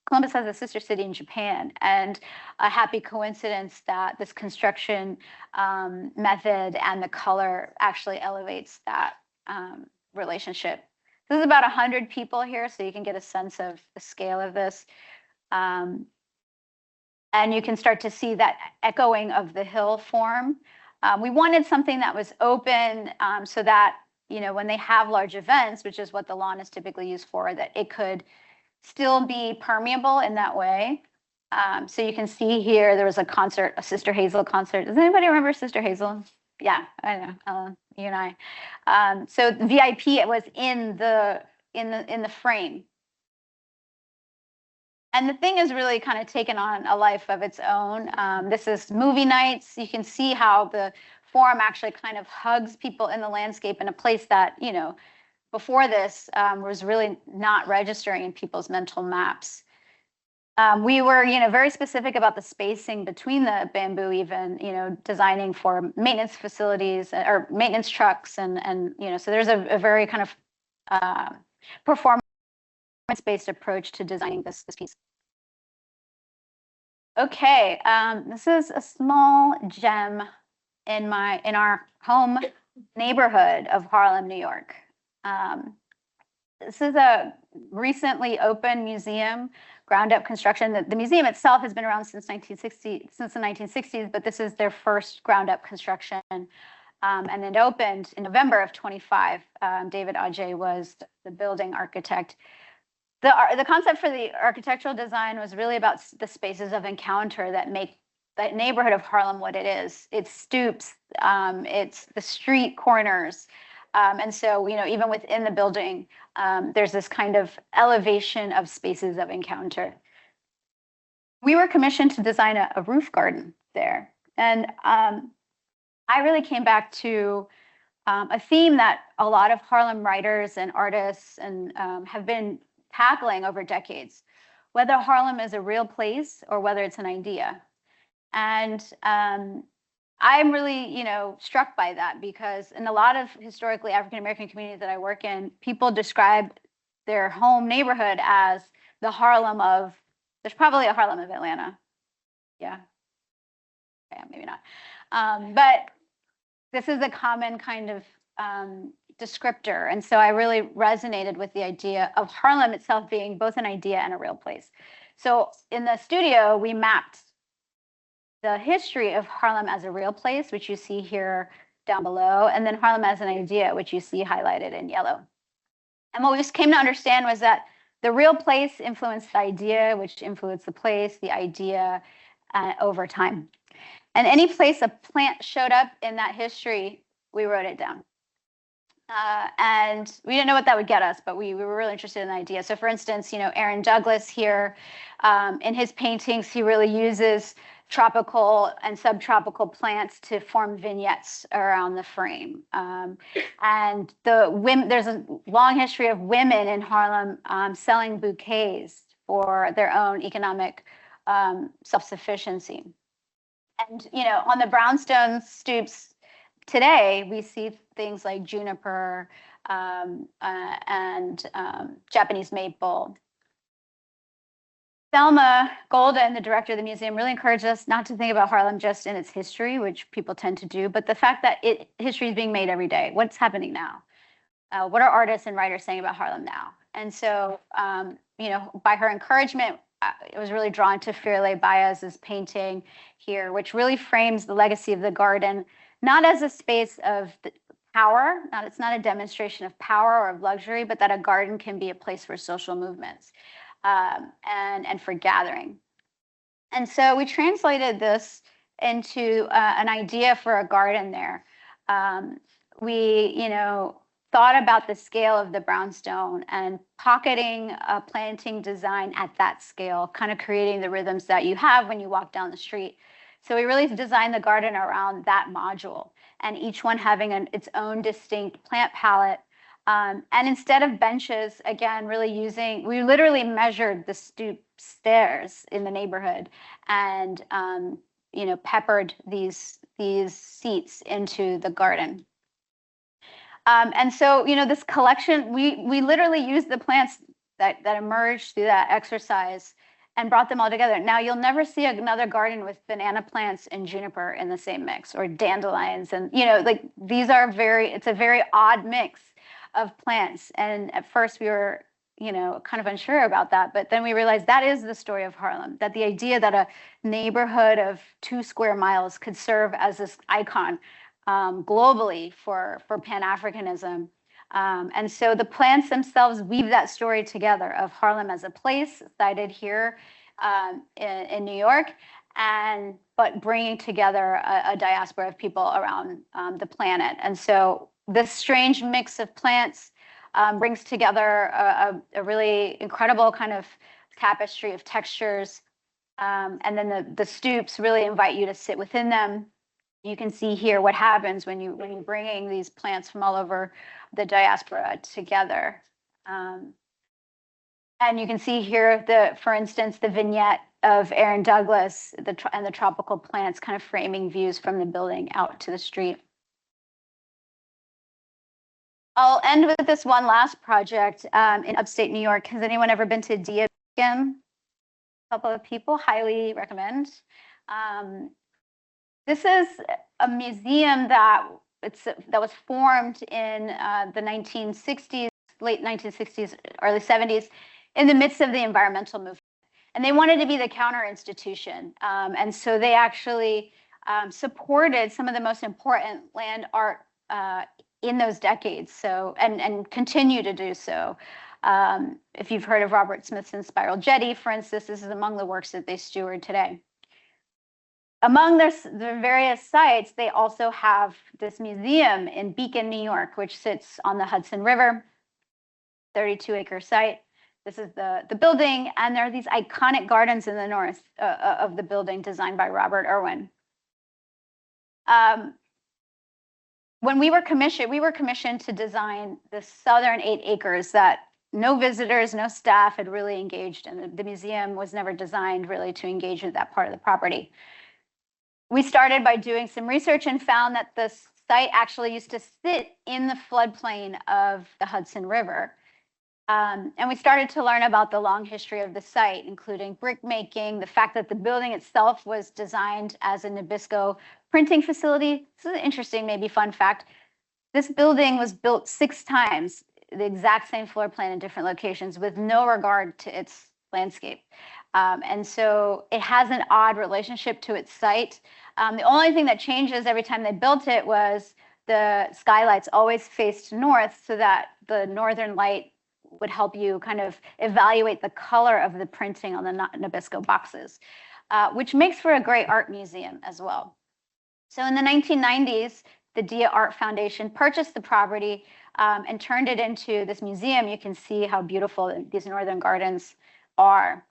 Columbus has a sister city in Japan, and a happy coincidence that this construction method and the color actually elevates that relationship. This is about 100 people here, so you can get a sense of the scale of this. And you can start to see that echoing of the hill form. We wanted something that was open so that, you know, when they have large events, which is what the lawn is typically used for, that it could still be permeable in that way. So you can see here, there was a concert, a Sister Hazel concert. Does anybody remember Sister Hazel? Yeah, I know, you and I. So VIP, it was in the frame. And the thing has really kind of taken on a life of its own. This is movie nights. You can see how the form actually kind of hugs people in the landscape in a place that, you know, before this was really not registering in people's mental maps. We were, you know, very specific about the spacing between the bamboo, even, you know, designing for maintenance facilities or maintenance trucks, and you know, so there's a very kind of performance-based approach to designing this piece. Okay, this is a small gem in our home neighborhood of Harlem, New York. This is a recently opened museum, ground up construction. The museum itself has been around since the 1960s, but this is their first ground up construction. And it opened in November of 25. David Ajay was the building architect. The concept for the architectural design was really about the spaces of encounter that make the neighborhood of Harlem what it is. It's stoops, it's the street corners. And so, you know, even within the building, there's this kind of elevation of spaces of encounter. We were commissioned to design a roof garden there. And I really came back to a theme that a lot of Harlem writers and artists and have been tackling over decades, whether Harlem is a real place or whether it's an idea. And I'm really, you know, struck by that, because in a lot of historically African-American communities that I work in, people describe their home neighborhood as the Harlem of, there's probably a Harlem of Atlanta. Yeah. Yeah, maybe not. But this is a common kind of descriptor. And so I really resonated with the idea of Harlem itself being both an idea and a real place. So in the studio, we mapped the history of Harlem as a real place, which you see here down below, and then Harlem as an idea, which you see highlighted in yellow. And what we just came to understand was that the real place influenced the idea, which influenced the place, the idea over time. And any place a plant showed up in that history, we wrote it down. And we didn't know what that would get us, but we were really interested in the idea. So for instance, Aaron Douglas here, in his paintings, he really uses tropical and subtropical plants to form vignettes around the frame. And there's a long history of women in Harlem selling bouquets for their own economic self-sufficiency. And on the brownstone stoops today, we see things like juniper and Japanese maple. Thelma Golden, the director of the museum, really encouraged us not to think about Harlem just in its history, which people tend to do, but the fact that history is being made every day. What's happening now? What are artists and writers saying about Harlem now? And so, by her encouragement, I was really drawn to Firle Baez's painting here, which really frames the legacy of the garden, not as a space of power, it's not a demonstration of power or of luxury, but that a garden can be a place for social movements and for gathering. And so we translated this into an idea for a garden there. We, thought about the scale of the brownstone and pocketing a planting design at that scale, kind of creating the rhythms that you have when you walk down the street. So we really designed the garden around that module, and each one having its own distinct plant palette. And instead of benches, again, we literally measured the stoop stairs in the neighborhood and, peppered these seats into the garden. And so, this collection, we literally used the plants that emerged through that exercise and brought them all together. Now, you'll never see another garden with banana plants and juniper in the same mix, or dandelions. And, it's a very odd mix of plants. And at first we were, kind of unsure about that. But then we realized that is the story of Harlem, that the idea that a neighborhood of 2 square miles could serve as this icon globally for Pan-Africanism. And so the plants themselves weave that story together of Harlem as a place, cited here in New York, but bringing together a diaspora of people around the planet. And so this strange mix of plants brings together a really incredible kind of tapestry of textures. And then the stoops really invite you to sit within them. You can see here what happens when you're bringing these plants from all over the diaspora together. And you can see here, for instance, the vignette of Aaron Douglas and the tropical plants kind of framing views from the building out to the street. I'll end with this one last project in upstate New York. Has anyone ever been to Dia Beacon? A couple of people, highly recommend. This is a museum that was formed in the 1960s, late 1960s, early 70s, in the midst of the environmental movement. And they wanted to be the counter institution. And so they actually supported some of the most important land art in those decades, and continue to do so. If you've heard of Robert Smithson's Spiral Jetty, for instance, this is among the works that they steward today. Among the various sites, they also have this museum in Beacon, New York, which sits on the Hudson River, 32-acre site. This is the building, and there are these iconic gardens in the north of the building designed by Robert Irwin. When we were commissioned to design the southern 8 acres that no visitors, no staff had really engaged in. The museum was never designed really to engage with that part of the property. We started by doing some research and found that the site actually used to sit in the floodplain of the Hudson River. And we started to learn about the long history of the site, including brick making, the fact that the building itself was designed as a Nabisco printing facility. This is an interesting, maybe fun fact. This building was built 6 times, the exact same floor plan in different locations with no regard to its landscape. And so it has an odd relationship to its site. The only thing that changes every time they built it was the skylights always faced north so that the northern light would help you kind of evaluate the color of the printing on the Nabisco boxes, which makes for a great art museum as well. So in the 1990s, the Dia Art Foundation purchased the property and turned it into this museum. You can see how beautiful these northern gardens are.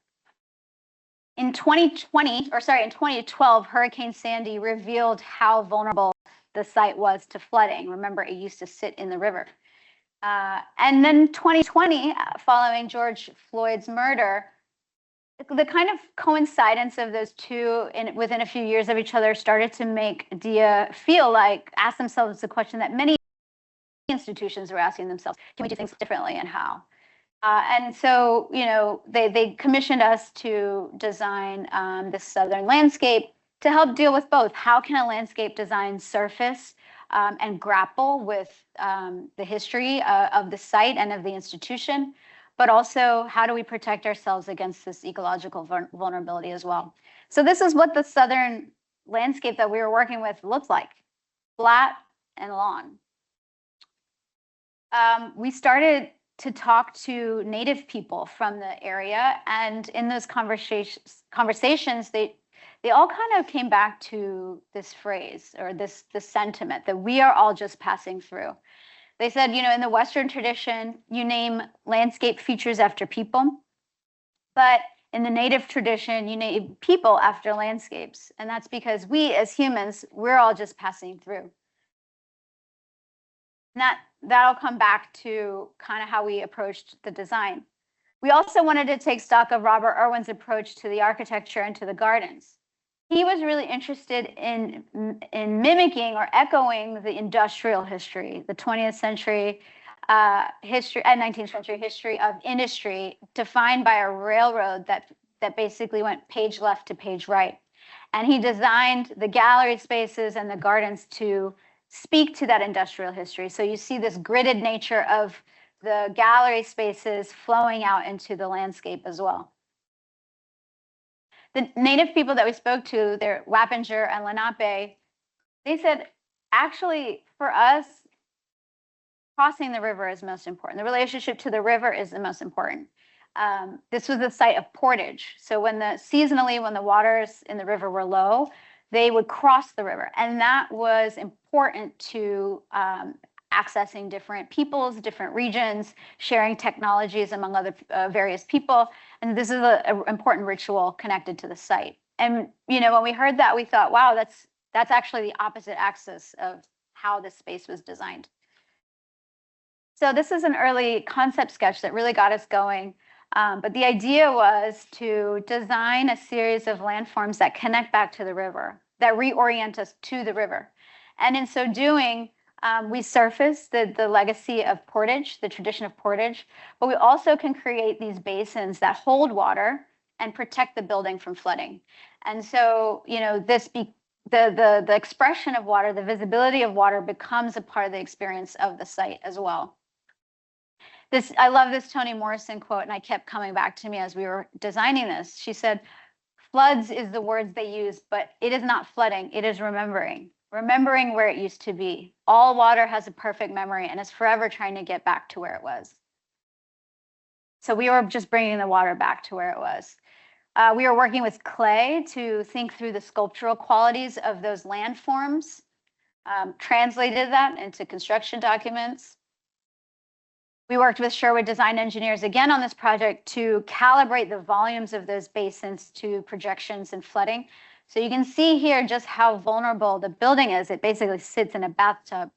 In 2012, Hurricane Sandy revealed how vulnerable the site was to flooding. Remember, it used to sit in the river. And then 2020, following George Floyd's murder, the kind of coincidence of those two within a few years of each other started to make Dia ask themselves the question that many institutions were asking themselves: can we do things differently, and how? And so, they commissioned us to design this southern landscape to help deal with both. How can a landscape design surface and grapple with the history of the site and of the institution, but also how do we protect ourselves against this ecological vulnerability as well? So this is what the southern landscape that we were working with looked like: flat and lawn. We started to talk to Native people from the area, and in those conversations, they all kind of came back to this phrase or this sentiment that we are all just passing through. They said, in the Western tradition, you name landscape features after people, but in the Native tradition, you name people after landscapes. And that's because we as humans, we're all just passing through. And that'll come back to kind of how we approached the design. We also wanted to take stock of Robert Irwin's approach to the architecture and to the gardens. He was really interested in mimicking or echoing the industrial history, the 20th century history and 19th century history of industry, defined by a railroad that basically went page left to page right. And he designed the gallery spaces and the gardens to speak to that industrial history. So you see this gridded nature of the gallery spaces flowing out into the landscape as well. The Native people that we spoke to, they're Wappinger and Lenape, they said, actually, for us, crossing the river is most important. The relationship to the river is the most important. This was the site of portage. So seasonally, when the waters in the river were low, they would cross the river. And that was important to accessing different peoples, different regions, sharing technologies among other various people. And this is an important ritual connected to the site. And when we heard that, we thought, wow, that's actually the opposite axis of how this space was designed. So this is an early concept sketch that really got us going. But the idea was to design a series of landforms that connect back to the river, that reorient us to the river. And in so doing, we surface the legacy of portage, the tradition of portage, but we also can create these basins that hold water and protect the building from flooding. And so, the expression of water, the visibility of water becomes a part of the experience of the site as well. I love this Toni Morrison quote, and I kept coming back to me as we were designing this. She said, "Floods is the words they use, but it is not flooding, it is remembering. Remembering where it used to be. All water has a perfect memory and is forever trying to get back to where it was." So we were just bringing the water back to where it was. We were working with clay to think through the sculptural qualities of those landforms, translated that into construction documents. We worked with Sherwood design engineers again on this project to calibrate the volumes of those basins to projections and flooding. So you can see here just how vulnerable the building is. It basically sits in a bathtub.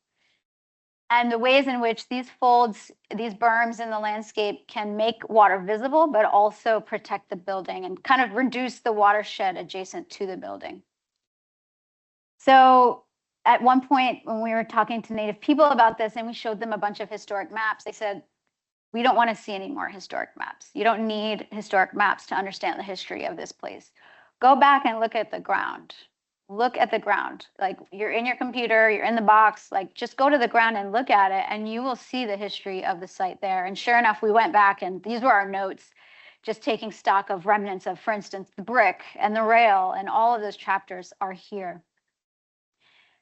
And the ways in which these folds, these berms in the landscape can make water visible, but also protect the building and kind of reduce the watershed adjacent to the building. So at one point when we were talking to Native people about this and we showed them a bunch of historic maps, they said, We don't want to see any more historic maps. You don't need historic maps to understand the history of this place. Go back and look at the ground. Look at the ground. Like, you're in your computer, you're in the box, like, just go to the ground and look at it, and you will see the history of the site there. And sure enough, we went back, and these were our notes, just taking stock of remnants of, for instance, the brick and the rail, and all of those chapters are here.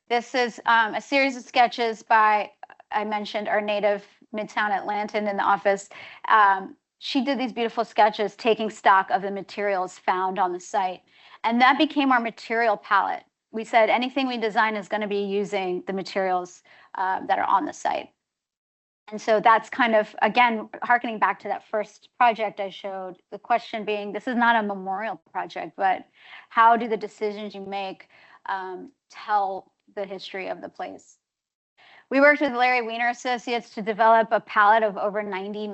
This is a series of sketches by, I mentioned, our native Midtown Atlantan in the office. She did these beautiful sketches taking stock of the materials found on the site. And that became our material palette. We said anything we design is going to be using the materials that are on the site. And so that's kind of, again, harkening back to that first project I showed, the question being, this is not a memorial project, but how do the decisions you make tell the history of the place? We worked with Larry Weiner Associates to develop a palette of over 90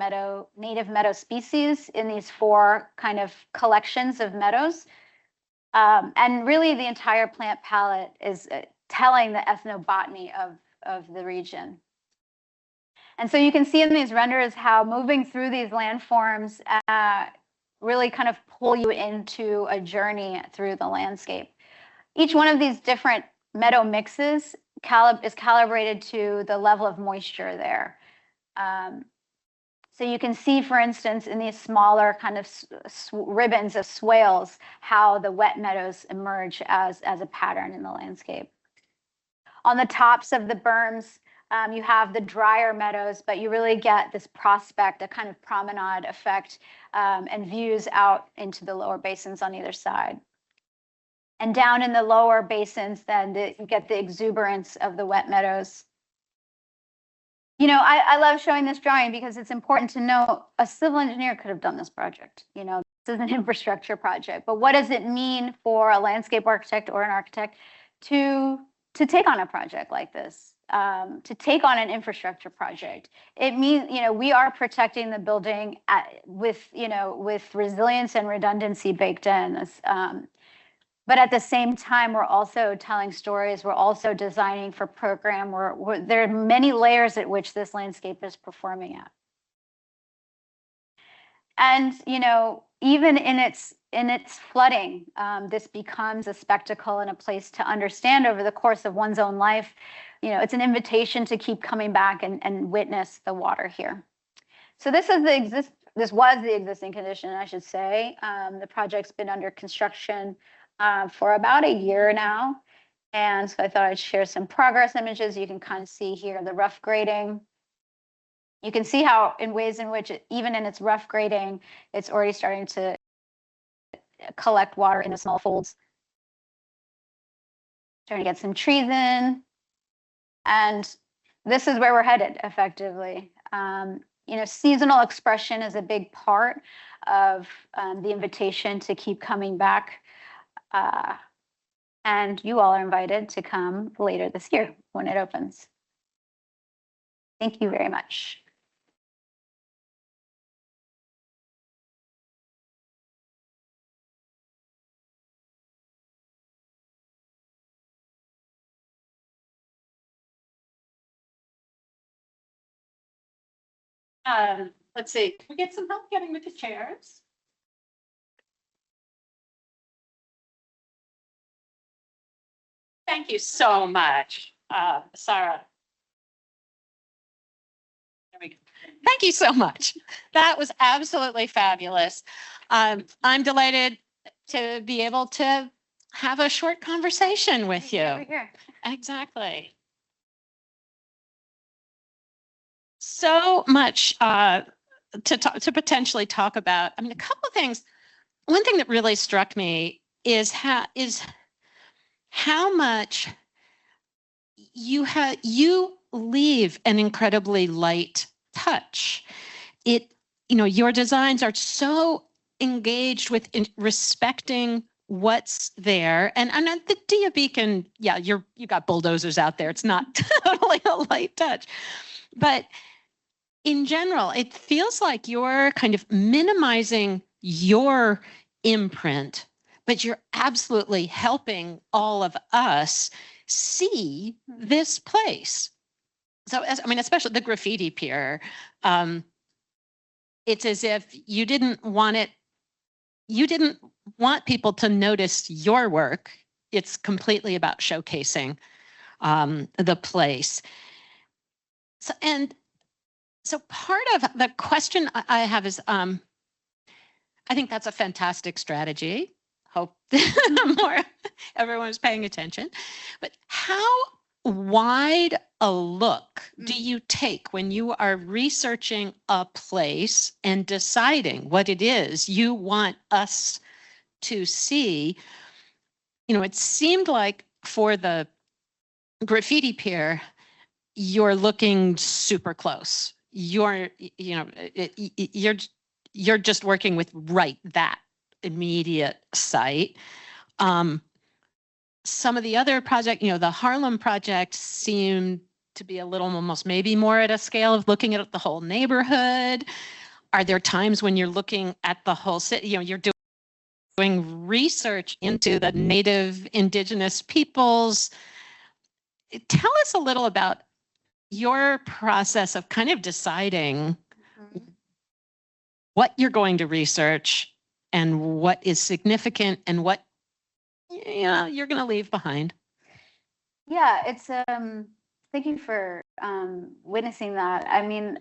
native meadow species in these 4 kind of collections of meadows. And really the entire plant palette is telling the ethnobotany of the region. And so you can see in these renders how moving through these landforms really kind of pull you into a journey through the landscape. Each one of these different meadow mixes is calibrated to the level of moisture there. So you can see, for instance, in these smaller kind of ribbons of swales, how the wet meadows emerge as a pattern in the landscape. On the tops of the berms, you have the drier meadows, but you really get this prospect, a kind of promenade effect, and views out into the lower basins on either side. And down in the lower basins, then you get the exuberance of the wet meadows. You know, I love showing this drawing because it's important to know a civil engineer could have done this project. You know, this is an infrastructure project, but what does it mean for a landscape architect or an architect to take on a project like this, to take on an infrastructure project? It means, you know, we are protecting the building with resilience and redundancy baked in. But at the same time, we're also telling stories. We're also designing for program. There are many layers at which this landscape is performing at. And, you know, even in its flooding, this becomes a spectacle and a place to understand over the course of one's own life. You know, it's an invitation to keep coming back and witness the water here. So this was the existing condition, I should say. The project's been under construction for about a year now. And so I thought I'd share some progress images. You can kind of see here the rough grading. You can see how in ways in which even in its rough grading, it's already starting to collect water into small folds. Trying to get some trees in. And this is where we're headed effectively. You know, seasonal expression is a big part of the invitation to keep coming back. And you all are invited to come later this year when it opens. Thank you very much. Let's see, can we get some help getting with the chairs? Thank you so much, Sara. There we go. Thank you so much. That was absolutely fabulous. I'm delighted to be able to have a short conversation with you. Over here. Exactly. So much to potentially talk about. I mean, a couple of things. One thing that really struck me is how much you leave an incredibly light touch. Your designs are so engaged with respecting what's there, and the Dia Beacon, yeah, you got bulldozers out there. It's not totally a light touch, but in general, it feels like you're kind of minimizing your imprint, but you're absolutely helping all of us see this place. So, especially the graffiti pier. it's as if you didn't want people to notice your work. It's completely about showcasing the place. So part of the question I have is, I think that's a fantastic strategy. Hope more everyone's paying attention. But how wide a look do you take when you are researching a place and deciding what it is you want us to see? It seemed like for the graffiti pier, you're looking super close. You're just working with that immediate site. Some of the other project, the Harlem project seemed to be a little almost maybe more at a scale of looking at the whole neighborhood. Are there times when you're looking at the whole city, you're doing research into the native indigenous peoples? Tell us a little about your process of kind of deciding what you're going to research and what is significant and what you're going to leave behind. Yeah, it's thank you for witnessing that. I mean,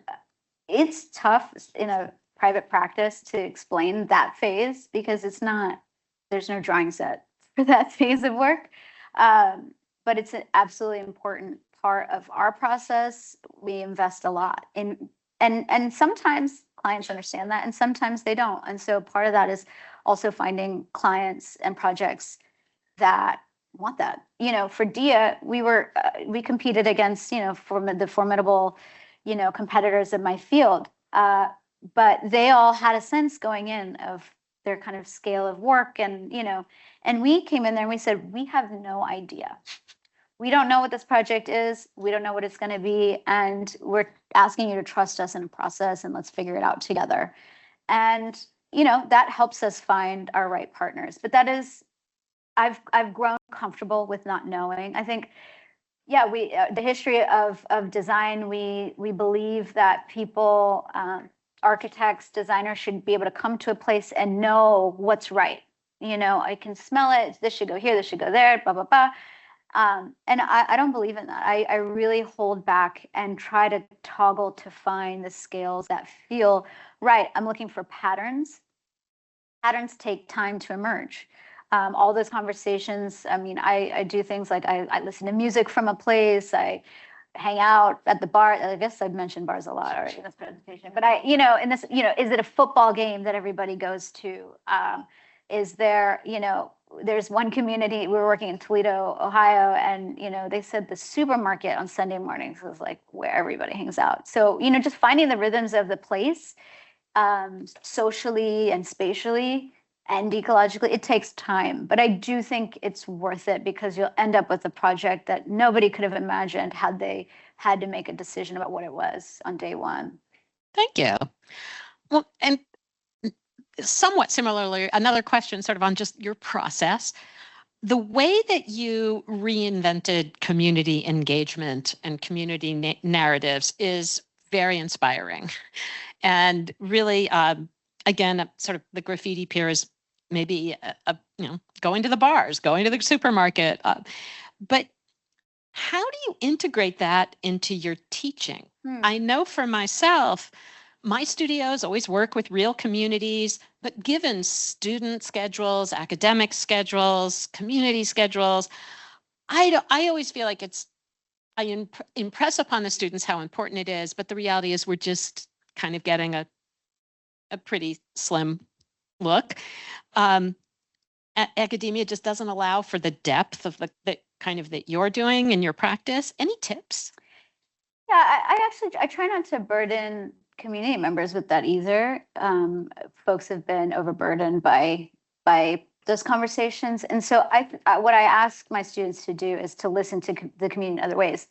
it's tough in a private practice to explain that phase because there's no drawing set for that phase of work. But it's an absolutely important part of our process. We invest a lot in, and sometimes clients understand that and sometimes they don't. And so part of that is also finding clients and projects that want that. For DIA, we competed against, the formidable, competitors in my field. But they all had a sense going in of their kind of scale of work. And we came in there and we said, we have no idea. We don't know what this project is. We don't know what it's going to be. And we're asking you to trust us in a process and let's figure it out together. And, that helps us find our right partners. But that is, I've grown comfortable with not knowing. I think, yeah, the history of design, we believe that people, architects, designers should be able to come to a place and know what's right. I can smell it. This should go here. This should go there. Blah, blah, blah. And I don't believe in that. I really hold back and try to toggle to find the scales that feel right. I'm looking for patterns. Patterns take time to emerge. All those conversations, I mean, I do things like I listen to music from a place, I hang out at the bar. I guess I've mentioned bars a lot already in this presentation, but in this, is it a football game that everybody goes to? Is there, there's one community, we were working in Toledo, Ohio, and, they said the supermarket on Sunday mornings was like where everybody hangs out. So, just finding the rhythms of the place, socially and spatially, and ecologically, it takes time, but I do think it's worth it because you'll end up with a project that nobody could have imagined had they had to make a decision about what it was on day one. Thank you. Well, and somewhat similarly, another question sort of on just your process. The way that you reinvented community engagement and community narratives is very inspiring. And really, again, sort of the graffiti pier is maybe going to the bars, going to the supermarket. But how do you integrate that into your teaching? I know for myself, my studios always work with real communities, but given student schedules, academic schedules, community schedules, I always feel like I impress upon the students how important it is, but the reality is we're just kind of getting a pretty slim look. Academia just doesn't allow for the depth of the kind of that you're doing in your practice. Any tips? Yeah, I try not to burden community members with that either. Folks have been overburdened by those conversations. And so what I ask my students to do is to listen to the community in other ways.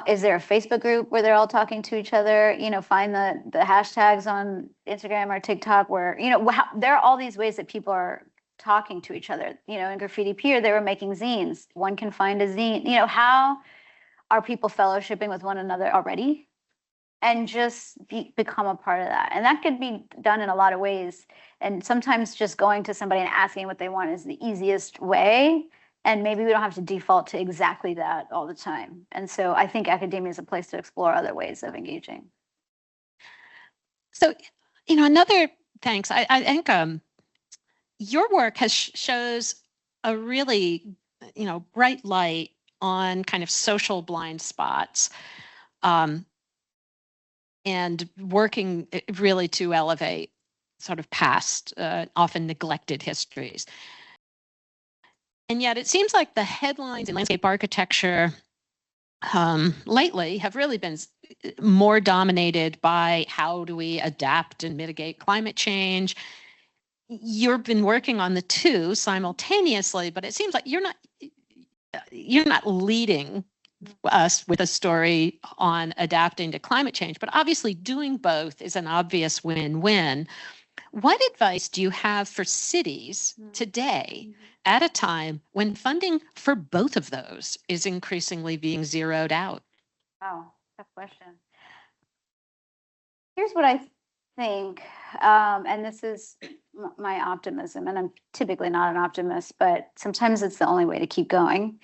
Is there a Facebook group where they're all talking to each other? Find the hashtags on Instagram or TikTok where, there are all these ways that people are talking to each other. In Graffiti Pier, they were making zines. One can find a zine. How are people fellowshipping with one another already? and just become a part of that. And that could be done in a lot of ways. And sometimes just going to somebody and asking what they want is the easiest way. And maybe we don't have to default to exactly that all the time. And so I think academia is a place to explore other ways of engaging. So, another thanks. I think your work shows a really, bright light on kind of social blind spots, and working really to elevate sort of past, often neglected histories. And yet it seems like the headlines in landscape architecture lately have really been more dominated by how do we adapt and mitigate climate change. You've been working on the two simultaneously, but it seems like you're not leading us with a story on adapting to climate change, but obviously doing both is an obvious win-win. What advice do you have for cities today at a time when funding for both of those is increasingly being zeroed out? Wow, tough question. Here's what I think, and this is my optimism, and I'm typically not an optimist, but sometimes it's the only way to keep going.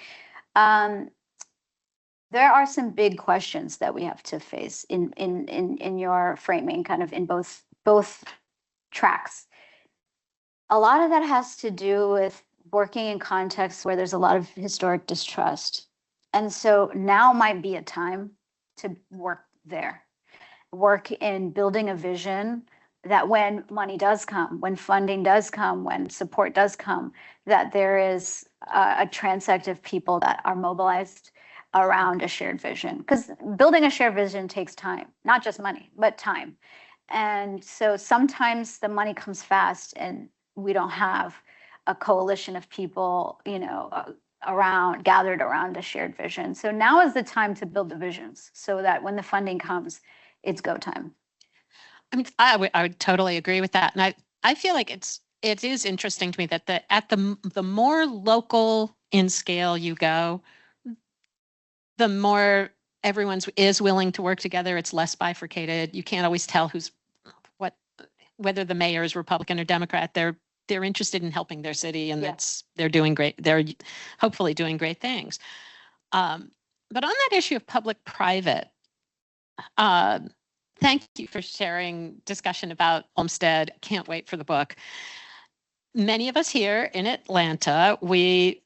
There are some big questions that we have to face in your framing, kind of in both tracks. A lot of that has to do with working in contexts where there's a lot of historic distrust. And so now might be a time to work there, work in building a vision that when money does come, when funding does come, when support does come, that there is a transect of people that are mobilized around a shared vision. Because building a shared vision takes time, not just money, but time. And so sometimes the money comes fast and we don't have a coalition of people, gathered around a shared vision. So now is the time to build the visions so that when the funding comes, it's go time. I mean, I would totally agree with that. And I feel like it is interesting to me that the more local in scale you go, the more everyone is willing to work together. It's less bifurcated. You can't always tell whether the mayor is Republican or Democrat. They're interested in helping their city, and they're doing great. They're hopefully doing great things. But on that issue of public-private, thank you for sharing discussion about Olmsted. Can't wait for the book. Many of us here in Atlanta, we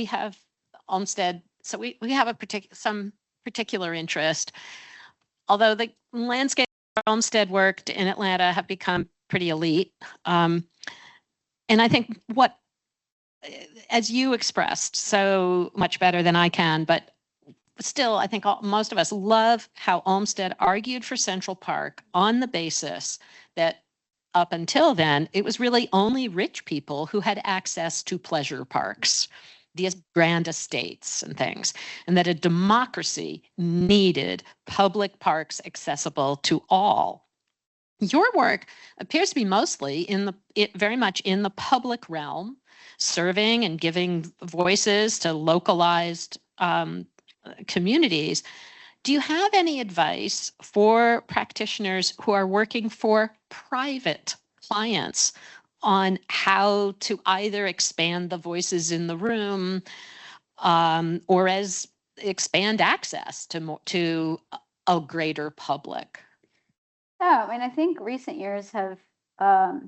have Olmsted, so we have some particular interest. Although the landscape Olmsted worked in Atlanta have become pretty elite. And I think as you expressed so much better than I can, but still, I think most of us love how Olmsted argued for Central Park on the basis that up until then, it was really only rich people who had access to pleasure parks, these grand estates and things, and that a democracy needed public parks accessible to all. Your work appears to be mostly very much in the public realm, serving and giving voices to localized communities. Do you have any advice for practitioners who are working for private clients on how to either expand the voices in the room or expand access to a greater public? Yeah, I mean, I think recent years have, well,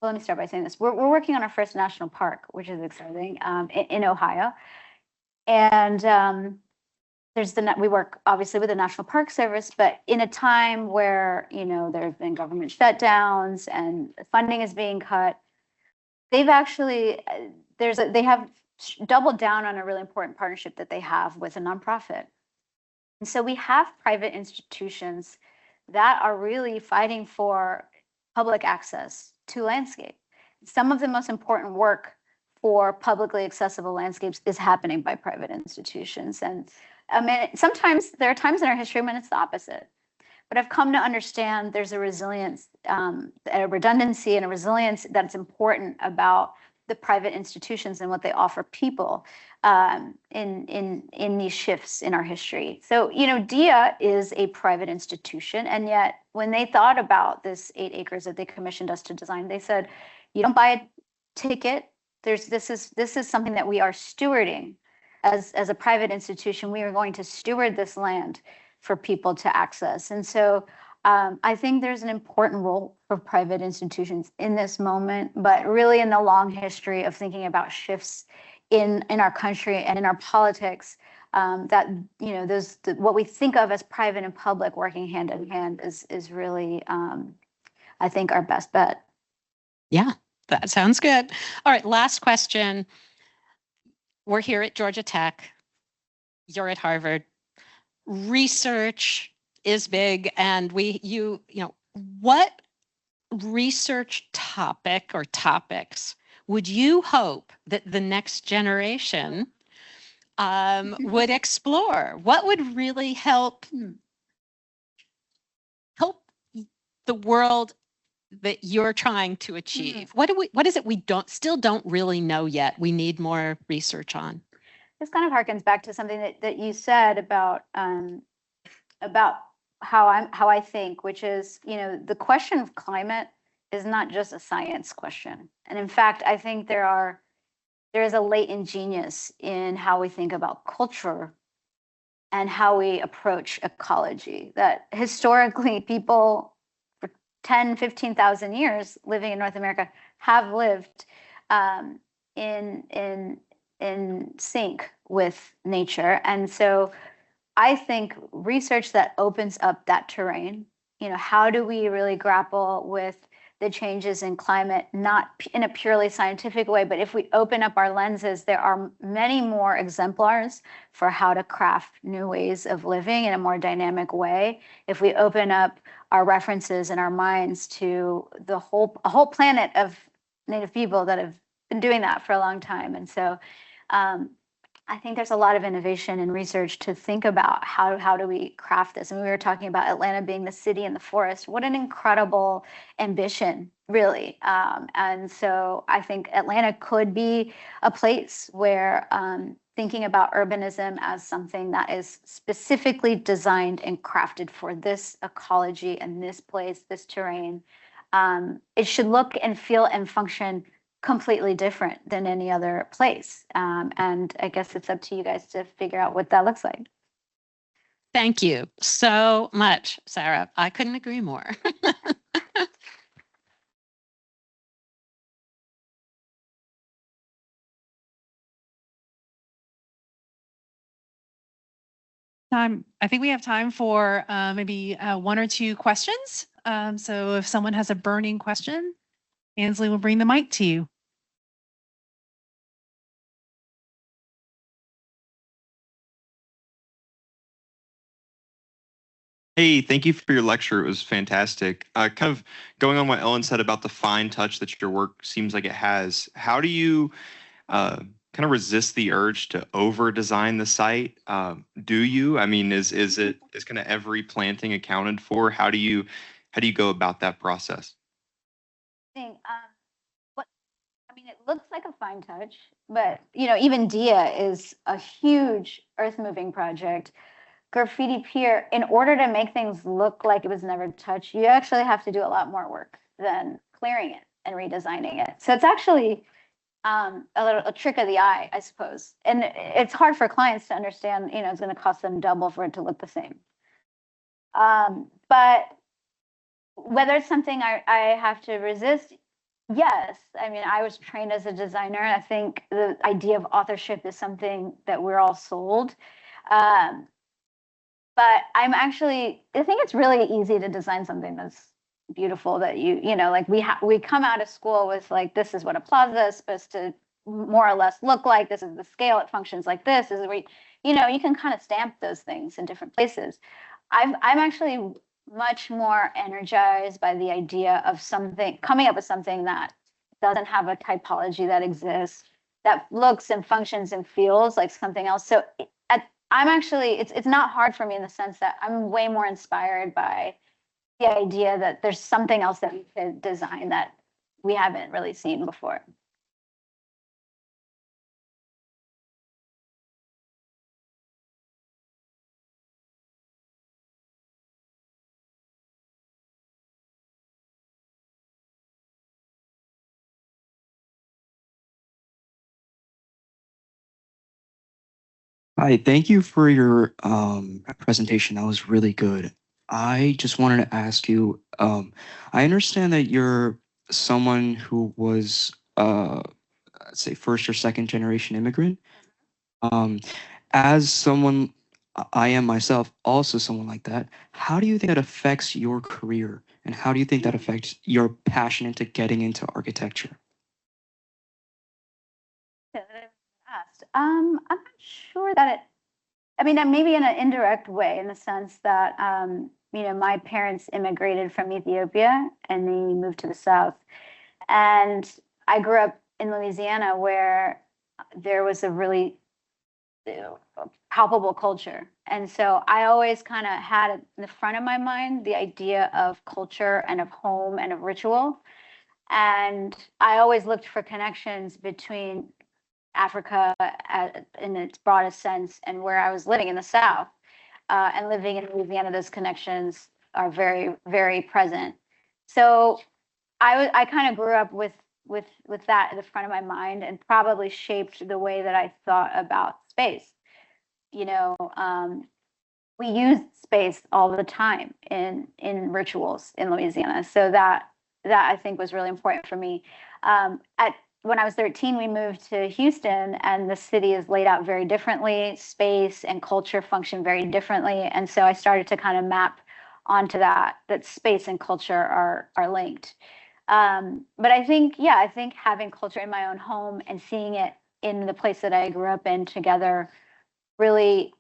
let me start by saying this. We're working on our first national park, which is exciting, in Ohio. And we work obviously with the National Park Service, but in a time where, there have been government shutdowns and funding is being cut, they've actually, they have doubled down on a really important partnership that they have with a nonprofit. And so we have private institutions that are really fighting for public access to landscape. Some of the most important work for publicly accessible landscapes is happening by private institutions. And I mean, sometimes there are times in our history when it's the opposite. But I've come to understand there's a resilience, a redundancy and a resilience that's important about the private institutions and what they offer people in these shifts in our history. So, you know, DIA is a private institution, and yet when they thought about this 8 acres that they commissioned us to design, they said, you don't buy a ticket. This is something that we are stewarding as a private institution. We are going to steward this land for people to access. And so I think there's an important role for private institutions in this moment, but really in the long history of thinking about shifts in our country and in our politics, that, you know, what we think of as private and public working hand in hand is really, I think, our best bet. Yeah, that sounds good. All right, last question. We're here at Georgia Tech. You're at Harvard. Research is big, and you know, what research topic or topics would you hope that the next generation would explore? What would really help the world that you're trying to achieve? What is it we still don't really know yet? We need more research on. This kind of harkens back to something that you said about how I think, which is, you know, the question of climate is not just a science question. And in fact, I think there is a latent genius in how we think about culture and how we approach ecology, that historically people for 10, 15,000 years living in North America have lived in sync with nature. And so I think research that opens up that terrain, you know, how do we really grapple with the changes in climate, not in a purely scientific way, but if we open up our lenses, there are many more exemplars for how to craft new ways of living in a more dynamic way. If we open up our references and our minds to a whole planet of Native people that have been doing that for a long time. And so I think there's a lot of innovation and research to think about how do we craft this. And we were talking about Atlanta being the city in the forest. What an incredible ambition, really. And so I think Atlanta could be a place where thinking about urbanism as something that is specifically designed and crafted for this ecology and this place, this terrain, it should look and feel and function completely different than any other place. And I guess it's up to you guys to figure out what that looks like. Thank you so much, Sara. I couldn't agree more. I think we have time for maybe 1 or 2 questions. So if someone has a burning question, Ansley will bring the mic to you. Hey, thank you for your lecture. It was fantastic. Kind of going on what Ellen said about the fine touch that your work seems like it has, how do you kind of resist the urge to over-design the site? Do you? I mean, is kind of every planting accounted for? How do you go about that process? It looks like a fine touch, but you know, even DIA is a huge earth-moving project. Graffiti Pier, in order to make things look like it was never touched, you actually have to do a lot more work than clearing it and redesigning it. So it's actually a trick of the eye, I suppose. And it's hard for clients to understand, you know, it's going to cost them double for it to look the same. But whether it's something I have to resist, yes. I mean, I was trained as a designer. I think the idea of authorship is something that we're all sold. But I think it's really easy to design something that's beautiful, that you know, like we come out of school with like, this is what a plaza is supposed to more or less look like. This is the scale. It functions like this. This is where, you know, you can kind of stamp those things in different places. I'm actually much more energized by the idea of coming up with something that doesn't have a typology that exists, that looks and functions and feels like something else. So it's not hard for me in the sense that I'm way more inspired by the idea that there's something else that we could design that we haven't really seen before. Hi, thank you for your presentation. That was really good. I just wanted to ask you, I understand that you're someone who was, let's say, first or second generation immigrant. Um, as someone, I am myself also someone like that. How do you think that affects your career? And how do you think that affects your passion into getting into architecture? Yeah, that I asked. I'm not sure that it, I mean, maybe in an indirect way, in the sense that, my parents immigrated from Ethiopia and they moved to the South. And I grew up in Louisiana where there was a really palpable culture. And so I always kind of had in the front of my mind the idea of culture and of home and of ritual. And I always looked for connections between Africa in its broadest sense and where I was living in the South. And living in Louisiana, those connections are very, very present. So I kind of grew up with that at the front of my mind, and probably shaped the way that I thought about space. You know, we use space all the time in rituals in Louisiana. So that I think was really important for me. At When I was 13, we moved to Houston, and the city is laid out very differently. Space and culture function very differently, and so I started to kind of map onto that space and culture are linked. But I think, yeah, I think having culture in my own home and seeing it in the place that I grew up in together really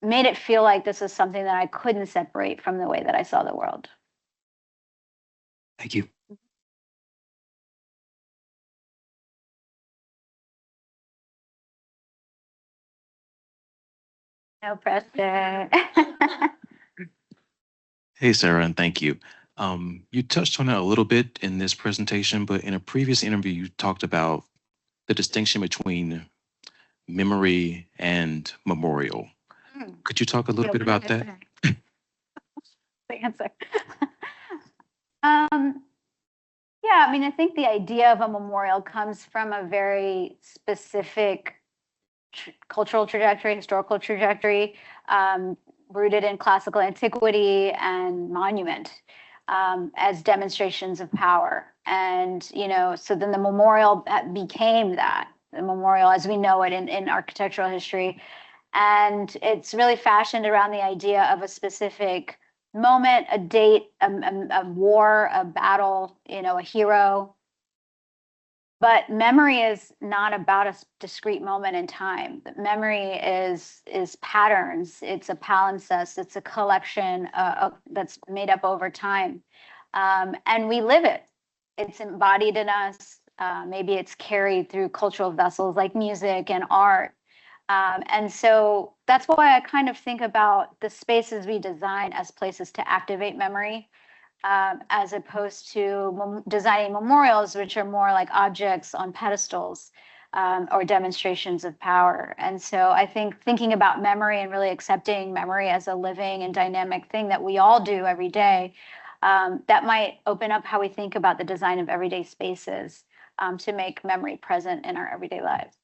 made it feel like this is something that I couldn't separate from the way that I saw the world. Thank you. No pressure. Hey, Sarah, and thank you. You touched on it a little bit in this presentation, but in a previous interview, you talked about the distinction between memory and memorial. Could you talk a little bit about that? The answer. Yeah, I mean, I think the idea of a memorial comes from a very specific cultural trajectory, historical trajectory, rooted in classical antiquity and monument, as demonstrations of power. And, so then the memorial became that, the memorial as we know it in architectural history. And it's really fashioned around the idea of a specific moment, a date, a war, a battle, a hero. But memory is not about a discrete moment in time. Memory is patterns. It's a palimpsest. It's a collection that's made up over time, and we live it. It's embodied in us. Maybe it's carried through cultural vessels like music and art. And so that's why I kind of think about the spaces we design as places to activate memory, as opposed to designing memorials, which are more like objects on pedestals, or demonstrations of power. And so I think thinking about memory and really accepting memory as a living and dynamic thing that we all do every day, that might open up how we think about the design of everyday spaces, to make memory present in our everyday lives.